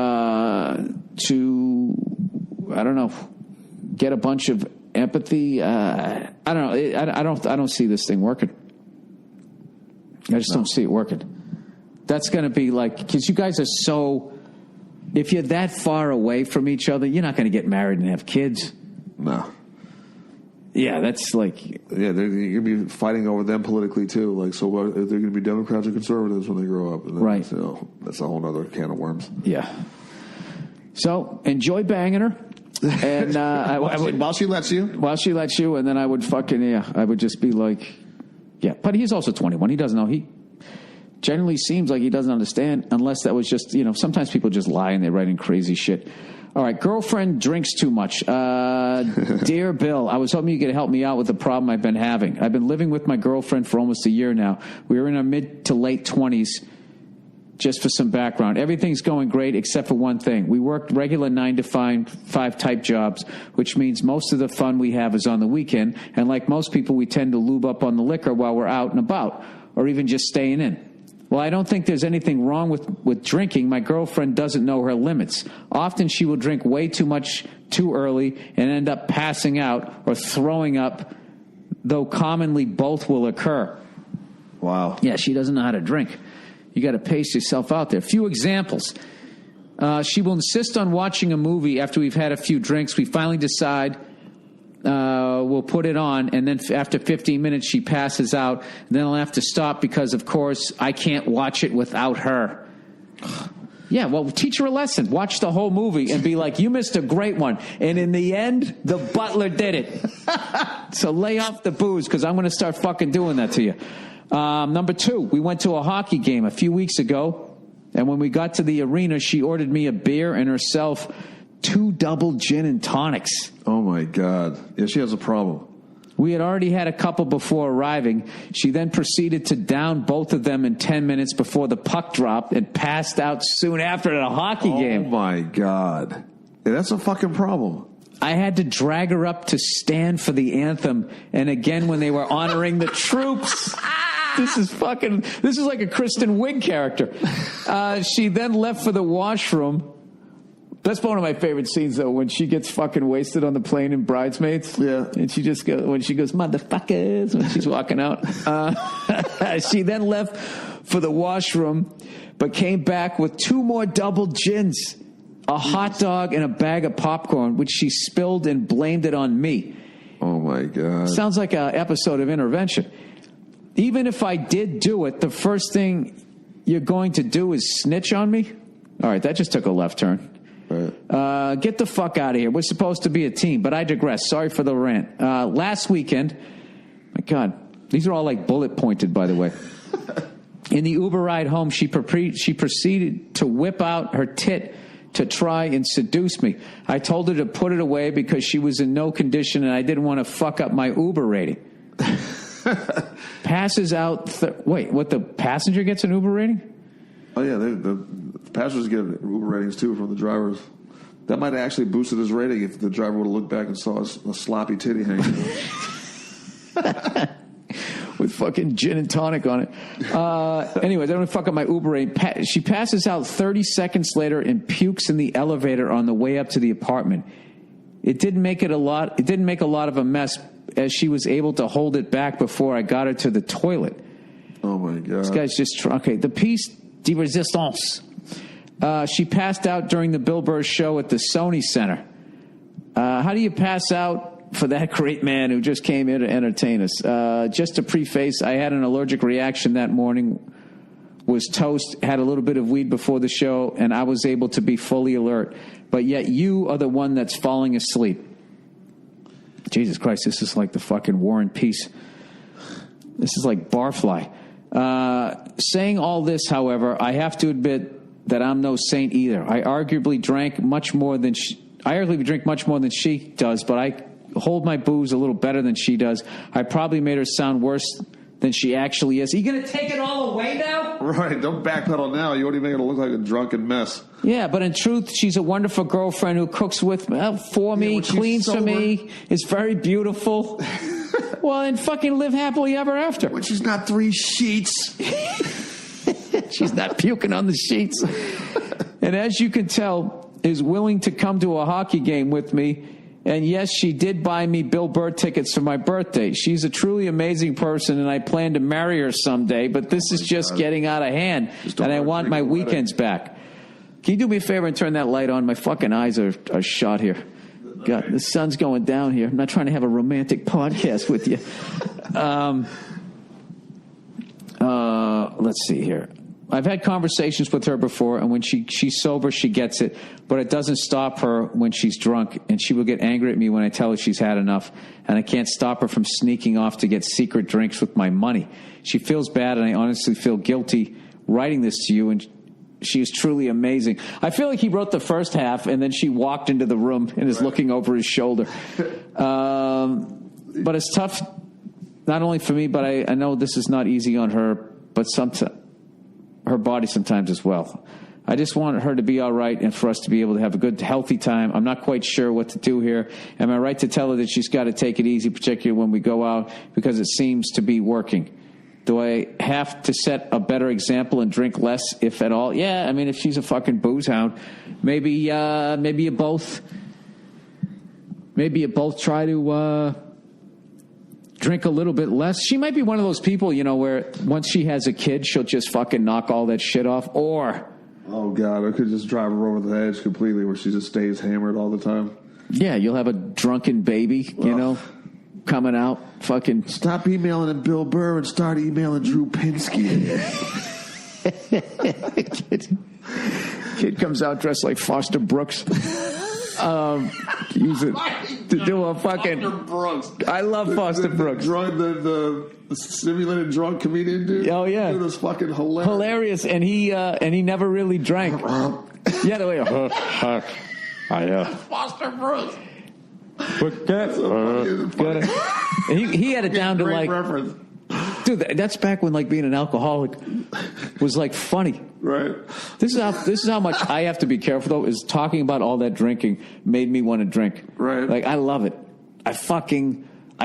I don't know, get a bunch of empathy. I don't know. I don't see this thing working. I just don't see it working. That's going to be like, because you guys are so, if you're that far away from each other, you're not going to get married and have kids. No. Yeah, that's like... Yeah, you're going to be fighting over them politically, too. Like, so what, they're going to be Democrats or conservatives when they grow up. And then, right. You know, that's a whole other can of worms. Yeah. So, enjoy banging her. And while she lets you. While she lets you, and then I would I would just be like... Yeah, but he's also 21. He doesn't know. He generally seems like he doesn't understand, unless that was just, sometimes people just lie and they're writing crazy shit. All right, girlfriend drinks too much. Dear Bill, I was hoping you could help me out with the problem I've been having. I've been living with my girlfriend for almost a year now. We were in our mid to late 20s. Just for some background, everything's going great except for one thing. We work regular 9 to 5 type jobs, which means most of the fun we have is on the weekend. And like most people, we tend to lube up on the liquor while we're out and about, or even just staying in. Well, I don't think there's anything wrong with drinking. My girlfriend doesn't know her limits. Often she will drink way too much too early and end up passing out or throwing up, though commonly both will occur. Wow. Yeah, she doesn't know how to drink. You got to pace yourself out there. A few examples. She will insist on watching a movie after we've had a few drinks. We finally decide we'll put it on, and then after 15 minutes, she passes out. Then I'll have to stop because, of course, I can't watch it without her. Yeah, well, teach her a lesson. Watch the whole movie and be like, you missed a great one. And in the end, the butler did it. So lay off the booze, because I'm going to start fucking doing that to you. Number 2, we went to a hockey game a few weeks ago, and when we got to the arena, she ordered me a beer and herself 2 double gin and tonics. Oh, my God. Yeah, she has a problem. We had already had a couple before arriving. She then proceeded to down both of them in 10 minutes before the puck dropped and passed out soon after at a hockey game. Oh, my God. Yeah, that's a fucking problem. I had to drag her up to stand for the anthem, and again when they were honoring the troops. This is like a Kristen Wiig character. She then left for the washroom. That's one of my favorite scenes, though, when she gets fucking wasted on the plane in Bridesmaids. Yeah. And she just goes, motherfuckers, when she's walking out. She then left for the washroom, but came back with 2 more double gins, a hot dog, and a bag of popcorn, which she spilled and blamed it on me. Oh, my God. Sounds like an episode of Intervention. Even if I did do it, the first thing you're going to do is snitch on me? All right, that just took a left turn. Right. Get the fuck out of here. We're supposed to be a team, but I digress. Sorry for the rant. Last weekend, my God, these are all like bullet pointed, by the way. In the Uber ride home, she proceeded to whip out her tit to try and seduce me. I told her to put it away because she was in no condition and I didn't want to fuck up my Uber rating. Passes out. Wait, what? The passenger gets an Uber rating? Oh, yeah. The passengers get Uber ratings, too, from the drivers. That might have actually boosted his rating if the driver would have looked back and saw a sloppy titty hanging with fucking gin and tonic on it. Anyway, they don't fuck up my Uber rating. She passes out 30 seconds later and pukes in the elevator on the way up to the apartment. It didn't make a lot of a mess, as she was able to hold it back before I got her to the toilet. Oh, my God. This guy's just... Okay, the piece de resistance. She passed out during the Bill Burr show at the Sony Center. How do you pass out for that great man who just came in to entertain us? Just to preface, I had an allergic reaction that morning, was toast, had a little bit of weed before the show, and I was able to be fully alert. But yet you are the one that's falling asleep. Jesus Christ, this is like the fucking War and Peace. This is like Barfly. Saying all this, however, I have to admit that I'm no saint either. I arguably drink much more than she does, but I hold my booze a little better than she does. I probably made her sound worse than she actually is. Are you going to take it all away now? Right, don't backpedal now. You already made her look like a drunken mess. Yeah, but in truth, she's a wonderful girlfriend who cooks for me, cleans for me, is very beautiful. Well, and fucking live happily ever after. When she's not 3 sheets. She's not puking on the sheets. And as you can tell, is willing to come to a hockey game with me And yes, she did buy me Bill Burr tickets for my birthday. She's a truly amazing person, and I plan to marry her someday, but this is just getting out of hand, and I want my weekends back. Can you do me a favor and turn that light on? My fucking eyes are shot here. God, the sun's going down here. I'm not trying to have a romantic podcast with you. Let's see here. I've had conversations with her before, and when she's sober, she gets it. But it doesn't stop her when she's drunk, and she will get angry at me when I tell her she's had enough. And I can't stop her from sneaking off to get secret drinks with my money. She feels bad, and I honestly feel guilty writing this to you, and she is truly amazing. I feel like he wrote the first half, and then she walked into the room and is looking over his shoulder. But it's tough, not only for me, but I know this is not easy on her, but her body sometimes as well. I just want her to be all right and for us to be able to have a good, healthy time. I'm not quite sure what to do here. Am I right to tell her that she's got to take it easy, particularly when we go out, because it seems to be working? Do I have to set a better example and drink less, if at all? Yeah, I mean, if she's a fucking booze hound, maybe you both try to drink a little bit less. She might be one of those people, where once she has a kid, she'll just fucking knock all that shit off. Or, oh God, I could just drive her over the edge completely, where she just stays hammered all the time. Yeah, you'll have a drunken baby, coming out. Fucking stop emailing at Bill Burr and start emailing Drew Pinsky. Kid comes out dressed like Foster Brooks. Use it to do a fucking. Foster Brooks. I love Foster Brooks. The simulated drunk comedian dude. Oh yeah, dude was fucking hilarious. Hilarious, and he never really drank. Yeah, the way. Foster Brooks. He had it down to like. Reference. Dude, that's back when like being an alcoholic was like funny. Right. This is how much I have to be careful though. Is talking about all that drinking made me want to drink. Right. Like I love it. I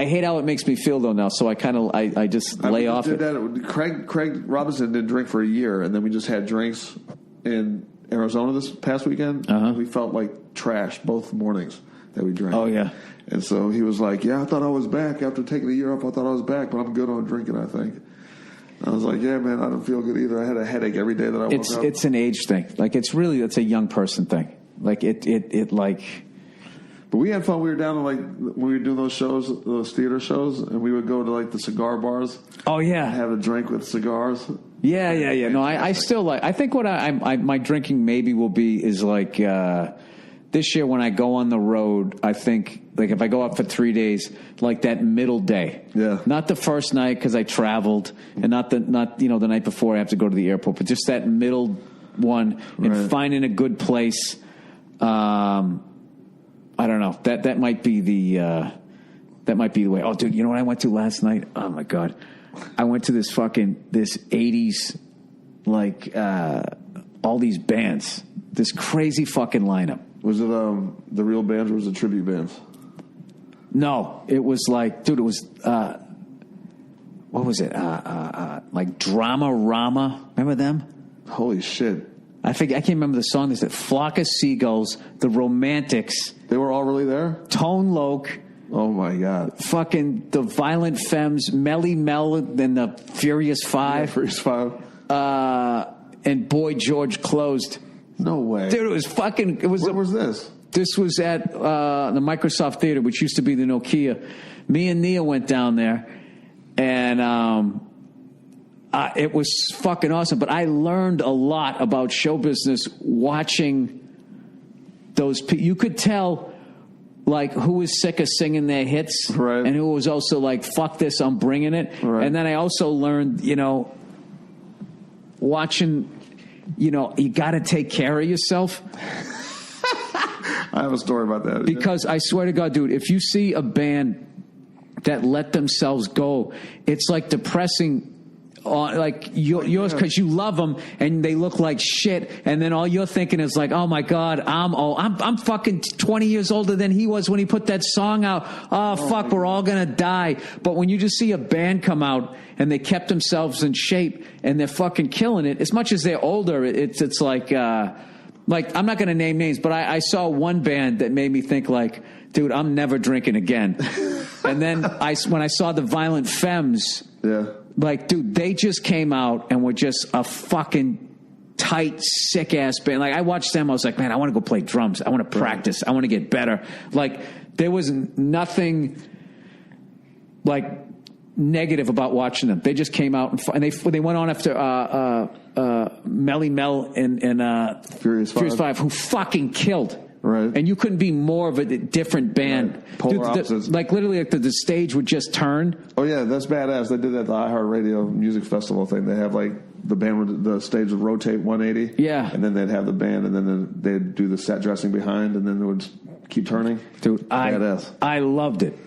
hate how it makes me feel though now. So I kind of I just lay off it. Craig Robinson didn't drink for a year, and then we just had drinks in Arizona this past weekend. We felt like trash both mornings that we drank. Oh yeah. And so he was like, "Yeah, I thought I was back after taking a year off. I thought I was back, but I'm good on drinking, I think." I was like, "Yeah, man, I don't feel good either. I had a headache every day that I woke up." It's an age thing. Like it's a young person thing. Like it like. But we had fun. We were down to like when we were doing those shows, those theater shows, and we would go to like the cigar bars. Oh yeah. And have a drink with cigars. Yeah. No, I still like. I think what my drinking maybe will be is like. This year when I go on the road, I think, like if I go out for 3 days, like that middle day. Yeah. Not the first night because I traveled, and not the night before I have to go to the airport, but just that middle one and finding a good place. I don't know. That might be the way. Oh, dude, you know what I went to last night? Oh my God. I went to this 80s, like all these bands, this crazy fucking lineup. Was it the real bands or was it tribute bands? No, it was like, dude, it was, what was it? Like Drama Rama. Remember them? Holy shit. I can't remember the song. They said Flock of Seagulls, The Romantics. They were all really there? Tone Loc. Oh my God. Fucking the Violent Femmes, Melly Mel, and the Furious Five. Yeah, Furious Five. And Boy George closed. No way. Dude, it was fucking... Where was this? This was at the Microsoft Theater, which used to be the Nokia. Me and Nia went down there, and it was fucking awesome. But I learned a lot about show business watching those people. You could tell, like, who was sick of singing their hits, right, and who was also like, fuck this, I'm bringing it. Right. And then I also learned, watching... you got to take care of yourself. I have a story about that. Because I swear to God, dude, if you see a band that let themselves go, it's like depressing. Like yours, because you love them and they look like shit, and then all you're thinking is like, oh my God, I'm fucking 20 years older than he was when he put that song out. Oh fuck, we're all gonna die. But when you just see a band come out and they kept themselves in shape and they're fucking killing it, as much as they're older, it's like I'm not gonna name names, but I saw one band that made me think like dude, I'm never drinking again. And then when I saw the Violent Femmes, like, dude, they just came out and were just a fucking tight, sick-ass band. Like, I watched them, I was like, man, I want to go play drums. I want to practice. I want to get better. Like, there was nothing, like, negative about watching them. They just came out and they went on after Melly Mel and Furious 5, who fucking killed. Right. And you couldn't be more of a different band. Right. Polar opposites. Like, literally, like the stage would just turn. Oh, yeah, that's badass. They did that at the iHeartRadio Music Festival thing. They have, like, the band, the stage would rotate 180. Yeah. And then they'd have the band, and then they'd do the set dressing behind, and then it would keep turning. Dude, badass. I loved it.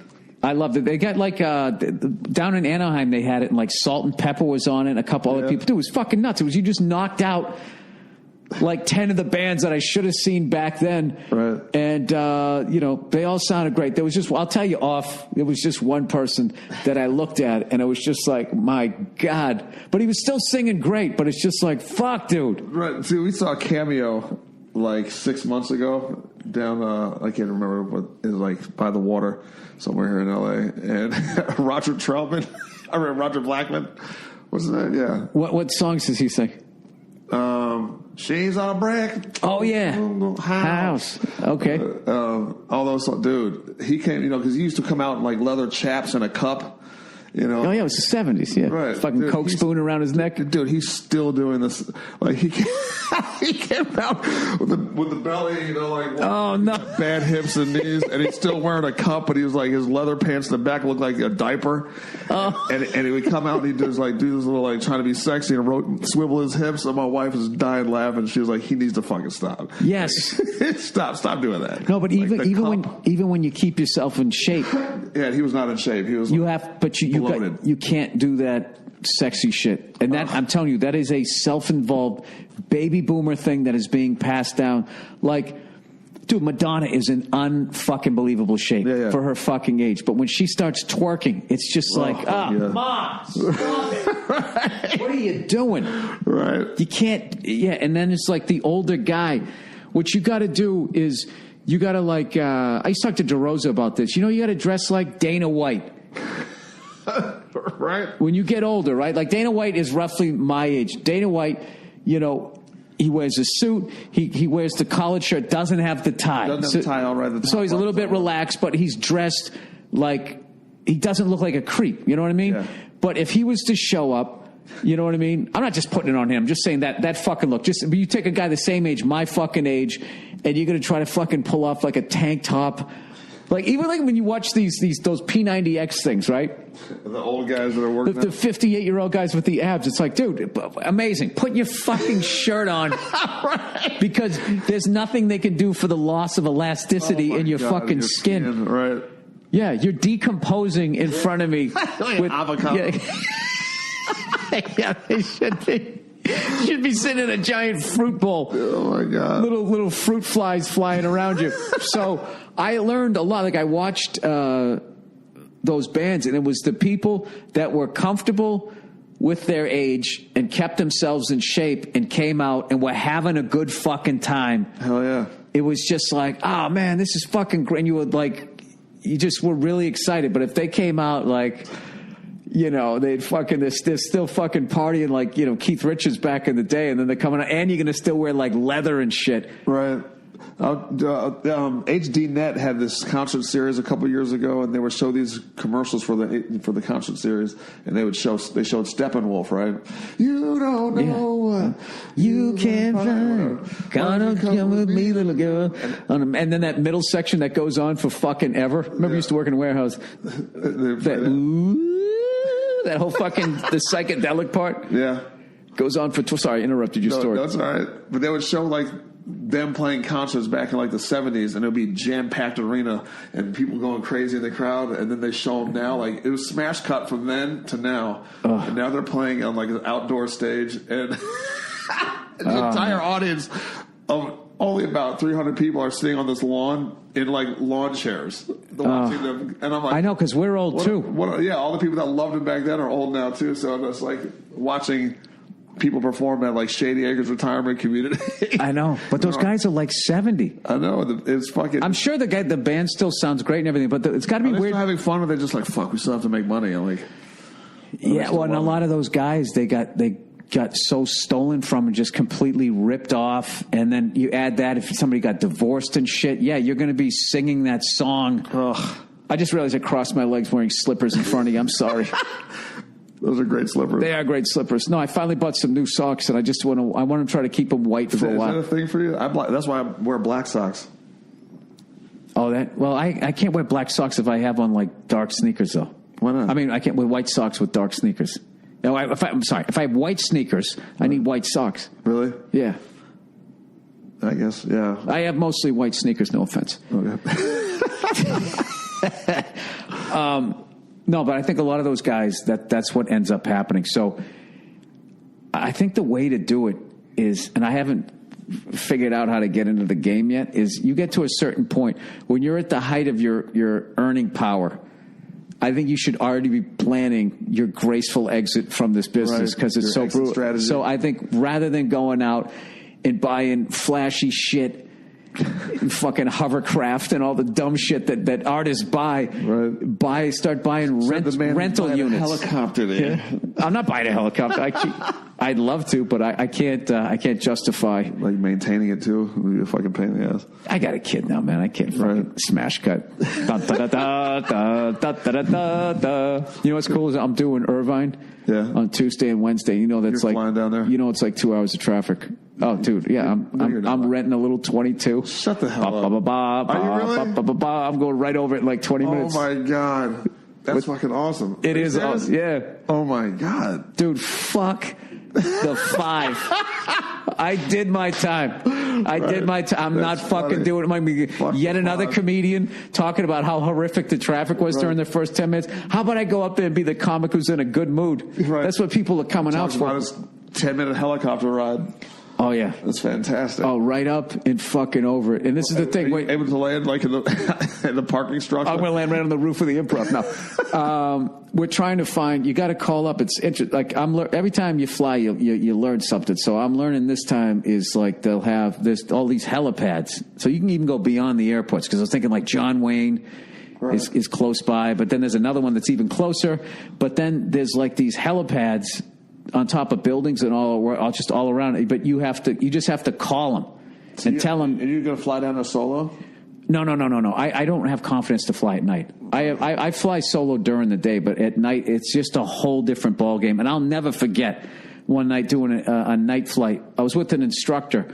I loved it. They got, like, down in Anaheim, they had it, and, like, Salt and Pepper was on it, and a couple other people. Dude, it was fucking nuts. It was, you just knocked out like 10 of the bands that I should have seen back then. Right. And, you know, they all sounded great. There was just, I'll tell you there was just one person that I looked at and it was just like, my God. But he was still singing great, but it's just like, fuck, dude. Right. See, we saw Cameo like 6 months ago down, I can't remember what it was, like by the water somewhere here in LA. And Roger Blackman. What's his name? Yeah. What songs does he sing? She's on a brick. Oh, yeah. House. Okay. All those, dude, he came, you know, because he used to come out in like leather chaps and a cup, you know. Oh, yeah, it was the 70s, yeah. Right. Fucking dude, Coke spoon around his neck. Dude, he's still doing this. Like, he came out with the belly, you know, like, oh, no. Bad hips and knees, and he's still wearing a cup, but he was like, his leather pants in the back looked like a diaper. Oh. And he would come out and he'd just like do this little, like, trying to be sexy and swivel his hips, and my wife was dying laughing. She was like, he needs to fucking stop. Yes. Stop doing that. No, but like even when you keep yourself in shape. Yeah, he was not in shape. He was you can't do that sexy shit. And that, I'm telling you, that is a self-involved baby boomer thing that is being passed down. Like, dude, Madonna is in unfucking believable shape for her fucking age. But when she starts twerking, it's just Mom, stop it. Right. What are you doing? Right. You can't, and then it's like the older guy. What you got to do is, you got to like, I used to talk to DeRosa about this. You know, you got to dress like Dana White. Right. When you get older, right? Like Dana White is roughly my age. Dana White, you know, he wears a suit. He wears the collared shirt, doesn't have the tie. Doesn't have the tie all right. So he's a little bit relaxed, but he's dressed like, he doesn't look like a creep. You know what I mean? Yeah. But if he was to show up, you know what I mean? I'm not just putting it on him. I'm just saying that fucking look. Just you take a guy the same age, my fucking age, and you're going to try to fucking pull off like a tank top. Like, even like when you watch those P90X things, right? The old guys that are working. The 58-year-old guys with the abs. It's like, dude, amazing. Put your fucking shirt on. Right. Because there's nothing they can do for the loss of elasticity in your fucking skin. Right. Yeah, you're decomposing in front of me. With avocado. Yeah, they should be. Should be sitting in a giant fruit bowl. Oh my God! Little fruit flies flying around you. So I learned a lot. Like I watched those bands, and it was the people that were comfortable with their age and kept themselves in shape and came out and were having a good fucking time. Hell yeah! It was just like, oh man, this is fucking great. And you would like, you just were really excited. But if they came out like, you know, they're still fucking partying like, you know, Keith Richards back in the day, and then they're coming out, and you're going to still wear like leather and shit. Right. HD Net had this concert series a couple years ago, and they would show these commercials for the concert series, and they showed Steppenwolf, right? You don't know what you can't find. Gonna come with me, little girl. And then that middle section that goes on for fucking ever. Remember, you used to work in a warehouse. That whole fucking the psychedelic part, goes on for. Sorry, I interrupted your story. That's all right. But they would show like them playing concerts back in like the 70s, and it would be jam-packed arena and people going crazy in the crowd. And then they show them now, like it was smash cut from then to now, and now they're playing on like an outdoor stage, and the entire audience of only about 300 people are sitting on this lawn in like lawn chairs watching them. And I'm like, I know, because we're old too. All the people that loved him back then are old now too. So I'm just like watching people perform at like Shady Acres Retirement Community. I know, but those guys are like 70. I know, it's fucking. I'm sure the band still sounds great and everything, but it's got to be weird. Still having fun with it, just like fuck, we still have to make money. I'm like, yeah, well, and a lot of those guys they got so stolen from and just completely ripped off, and then you add that if somebody got divorced and shit, yeah, you're going to be singing that song. Ugh. I just realized I crossed my legs wearing slippers in front of you. I'm sorry. Those are great slippers. They are great slippers. No, I finally bought some new socks, and I want to try to keep them white for a while. Is that a thing for you? That's why I wear black socks. Oh, I can't wear black socks if I have on like dark sneakers though. Why not? I mean, I can't wear white socks with dark sneakers. No, I'm sorry. If I have white sneakers, I need white socks. Really? Yeah. I guess, yeah. I have mostly white sneakers, no offense. Okay. No, but I think a lot of those guys, that's what ends up happening. So I think the way to do it is, and I haven't figured out how to get into the game yet, is you get to a certain point when you're at the height of your earning power. I think you should already be planning your graceful exit from this business because it's so brutal. So I think rather than going out and buying flashy shit, fucking hovercraft and all the dumb shit that artists buy, start buying rental units. A helicopter there. Yeah. I'm not buying a helicopter. I'd love to, but I can't justify like maintaining it too. It would be a fucking pain in the ass. I got a kid now, man. I can't fucking smash cut. Da, da, da, da, da, da, da, da. You know what's cool is I'm doing Irvine on Tuesday and Wednesday. You know that's You're like flying down there. You know it's like 2 hours of traffic. Oh, dude, yeah, I'm renting a little 22. Shut the hell up. Are you really? I'm going right over it in like 20 minutes. Oh my god, that's fucking awesome. It is awesome. Yeah. Oh my god, dude, fuck the 5. I did my time. I'm not fucking doing it. Might be yet another comedian talking about how horrific the traffic was during the first 10 minutes. How about I go up there and be the comic who's in a good mood? Right. That's what people are coming out for. About his 10-minute helicopter ride. Oh, yeah. That's fantastic. Oh, right up and fucking over it. And this is the thing. Are you able to land like in the parking structure? I'm going to land right on the roof of the Improv. No. We're trying to find, you got to call up. It's interesting. Like every time you fly, you learn something. So I'm learning this time is like they'll have all these helipads. So you can even go beyond the airports. Because I was thinking like John Wayne is close by. But then there's another one that's even closer. But then there's like these helipads on top of buildings and all around. But you just have to call them and tell them. Are you going to fly down there solo? No. I don't have confidence to fly at night. I fly solo during the day, but at night it's just a whole different ball game. And I'll never forget one night doing a night flight. I was with an instructor,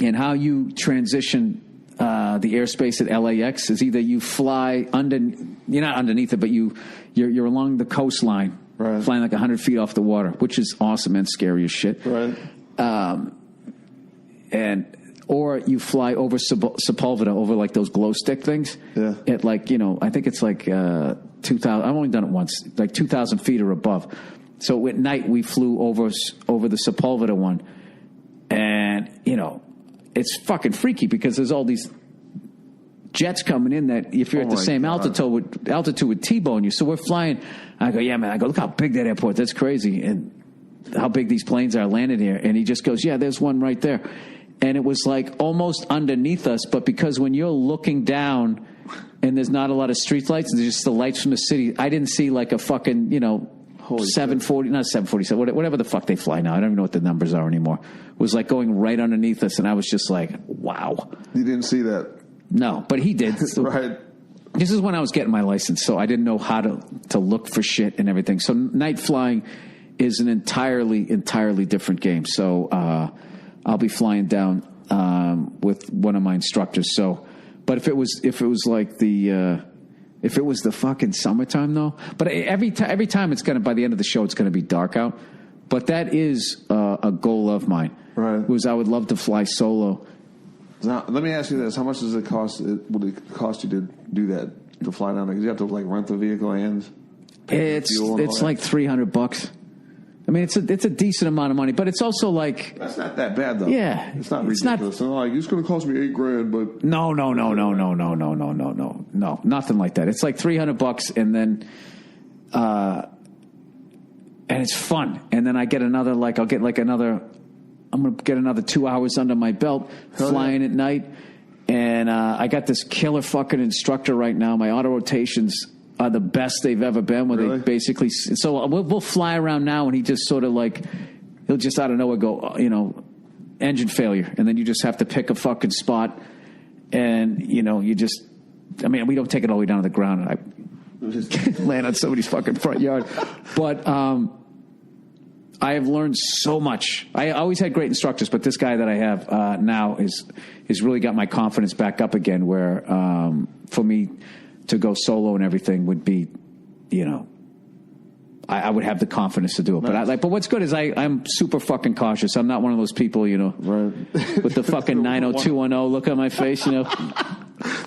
and how you transition the airspace at LAX is either you fly you're not underneath it, but you're along the coastline. Right. Flying like 100 feet off the water, which is awesome and scary as shit. Right. Or you fly over Sepulveda, over like those glow stick things. Yeah. At like, I think it's like 2,000. I've only done it once, like 2,000 feet or above. So at night we flew over the Sepulveda one, and it's fucking freaky because there's all these jets coming in that if you're at the same altitude would T-bone you. So we're flying. I go, yeah, man. I go, look how big that airport. That's crazy. And how big these planes are landing here. And he just goes, yeah, there's one right there. And it was like almost underneath us. But because when you're looking down and there's not a lot of street lights, there's just the lights from the city. I didn't see like a fucking, 740, not 747, whatever the fuck they fly now. I don't even know what the numbers are anymore. It was like going right underneath us. And I was just like, wow. You didn't see that? No, but he did. Right. This is when I was getting my license, so I didn't know how to look for shit and everything. So night flying is an entirely different game. So I'll be flying down with one of my instructors. So, but if it was like if it was the fucking summertime though, but every time it's gonna, by the end of the show it's gonna be dark out. But that is a goal of mine. Right. Was I would love to fly solo. Now, let me ask you this: how much does it cost? Would it cost you to do that, to fly down there? Because you have to like rent the vehicle and it's like $300. I mean, it's a decent amount of money, but it's also like that's not that bad though. Yeah, it's not ridiculous. It's like it's going to cost me $8,000, but no, nothing like that. It's like $300, and then and it's fun. And then I get another, I'm going to get another 2 hours under my belt flying at night. And I got this killer fucking instructor right now. My auto rotations are the best they've ever been. Where they basically, so we'll fly around now, and he just sort of he'll just out of nowhere go, engine failure, and then you just have to pick a fucking spot, and we don't take it all the way down to the ground. I just land on somebody's fucking front yard, but I have learned so much. I always had great instructors, but this guy that I have now is really got my confidence back up again. Where for me to go solo and everything would be, I would have the confidence to do it. Nice. But what's good is I'm super fucking cautious. I'm not one of those people, right. With the fucking 90210 look on my face,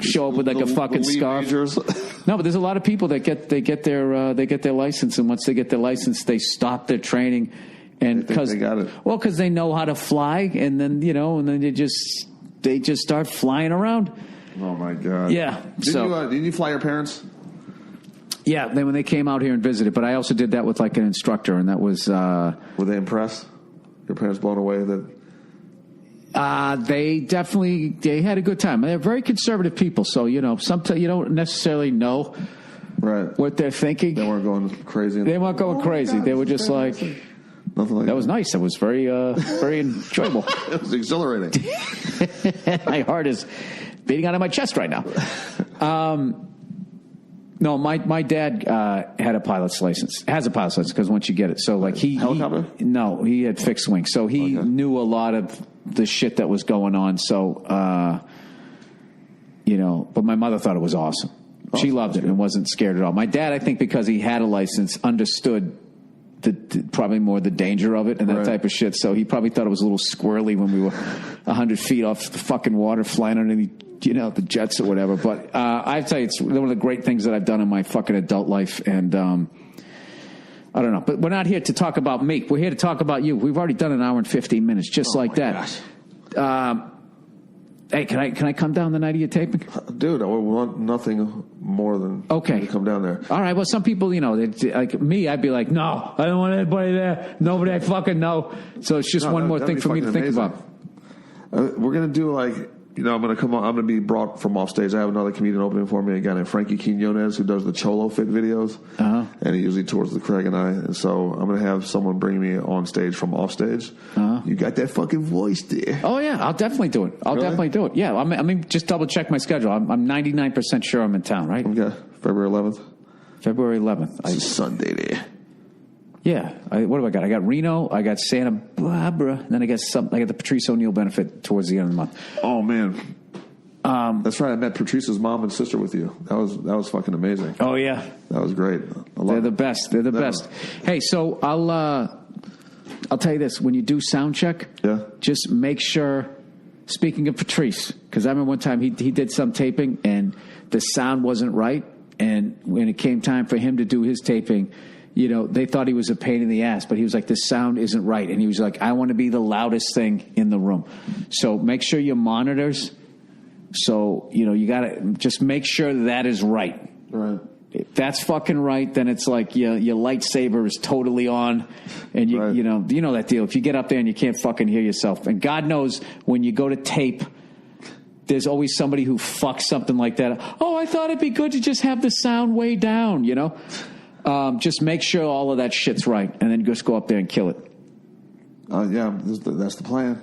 show up with like a fucking scarf. Majors. No, but there's a lot of people that get their license, and once they get their license, they stop their training, and because because they know how to fly, and then they just start flying around. Oh my God! Yeah. Did you fly your parents? Yeah, when they came out here and visited, but I also did that with like an instructor, and that was. Were they impressed? Your parents blown away that? They had a good time. They're very conservative people, so sometimes you don't necessarily know what they're thinking. They weren't going crazy. They weren't going crazy. God, they were just like nothing like that. Was nice. It was very very enjoyable. It was exhilarating. My heart is beating out of my chest right now. No, my dad had a pilot's license. Has a pilot's license because once you get it, so like helicopter? He had fixed wing, so he knew a lot of the shit that was going on. So, but my mother thought it was awesome. She loved it and wasn't scared at all. My dad, I think, because he had a license, understood probably more the danger of it and that type of shit. So he probably thought it was a little squirrely when we were 100 feet off the fucking water flying underneath. The jets or whatever. But I tell you, it's one of the great things that I've done in my fucking adult life. And I don't know. But we're not here to talk about me. We're here to talk about you. We've already done an hour and 15 minutes, just like that. Hey, can I come down the night of your taping? Dude, I would want nothing more than to come down there. All right. Well, some people, like me, I'd be like, no, I don't want anybody there. Nobody I fucking know. So it's just one more thing for me to think about. We're going to do I'm going to come on. I'm going to be brought from off stage. I have another comedian opening for me, a guy named Frankie Quinones, who does the Cholo Fit videos. And he usually tours with Craig and I. And so I'm going to have someone bring me on stage from off stage. You got that fucking voice there. Oh, yeah. I'll definitely do it. Definitely do it. Yeah. I mean, just double check my schedule. I'm 99% sure I'm in town, right? Okay. February 11th. February 11th. It's Sunday there. Yeah. What do I got? I got Reno. I got Santa Barbara. And then I got the Patrice O'Neal benefit towards the end of the month. Oh, man. That's right. I met Patrice's mom and sister with you. That was fucking amazing. Oh, yeah. That was great. They're the best. They're the best. Hey, so I'll tell you this. When you do sound check, just make sure, speaking of Patrice, because I remember one time he did some taping and the sound wasn't right. And when it came time for him to do his taping, they thought he was a pain in the ass, but he was like, the sound isn't right. And he was like, I want to be the loudest thing in the room. So make sure your monitors. So, you got to just make sure that is right. Right. If that's fucking right, then it's like your lightsaber is totally on. And, you know that deal. If you get up there and you can't fucking hear yourself. And God knows when you go to tape, there's always somebody who fucks something like that. Oh, I thought it'd be good to just have the sound way down, Just make sure all of that shit's right, and then just go up there and kill it. Yeah, that's the plan.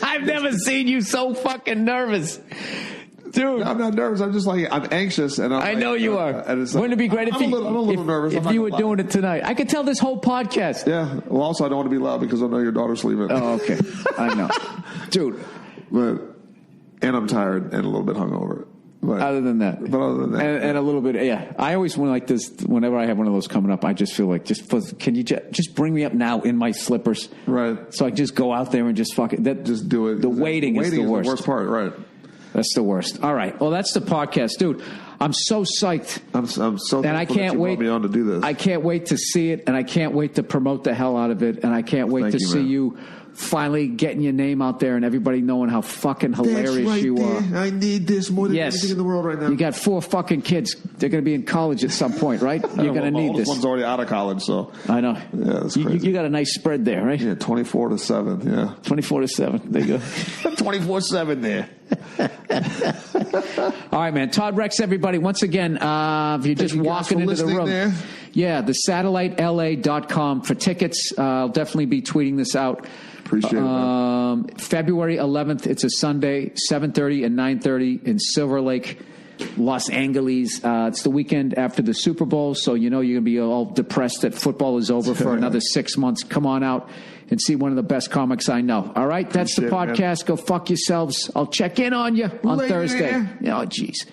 I've never seen you so fucking nervous. Dude. I'm not nervous. I'm just I'm anxious. And I know you are. Wouldn't it be great I'm a little nervous. If you were doing it tonight? I could tell this whole podcast. Yeah. Well, also, I don't want to be loud because I know your daughter's sleeping. Oh, okay. I know. Dude. And I'm tired and a little bit hungover. But other than that. And a little bit, yeah. I always, whenever I have one of those coming up, I just feel like, can you just bring me up now in my slippers? Right. So I just go out there and just fuck it. Just do it. The waiting is the worst. The worst part, right. That's the worst. All right. Well, that's the podcast. Dude, I'm so psyched. I'm so thankful and I can't that you wait. brought me on to do this. I can't wait to see it, and I can't wait to promote the hell out of it, and I can't wait to see you finally getting your name out there and everybody knowing how fucking hilarious you are. I need this more than anything in the world right now. You got 4 fucking kids. They're going to be in college at some point, right? You're going to need this. One's already out of college, so. I know. Yeah, that's crazy. You got a nice spread there, right? Yeah, 24-7, yeah. 24-7. There you go. 24-7 there. All right, man. Todd Rex, everybody. Once again, if you're just walking into the room. There. Yeah, the satellitela.com for tickets. I'll definitely be tweeting this out. Appreciate it, man. February 11th, it's a Sunday, 7:30 and 9:30 in Silver Lake, Los Angeles. It's the weekend after the Super Bowl, so you're going to be all depressed that football is over for another 6 months. Come on out and see one of the best comics I know. All right, that's the podcast. Go fuck yourselves. I'll check in on you on Thursday. Oh, jeez.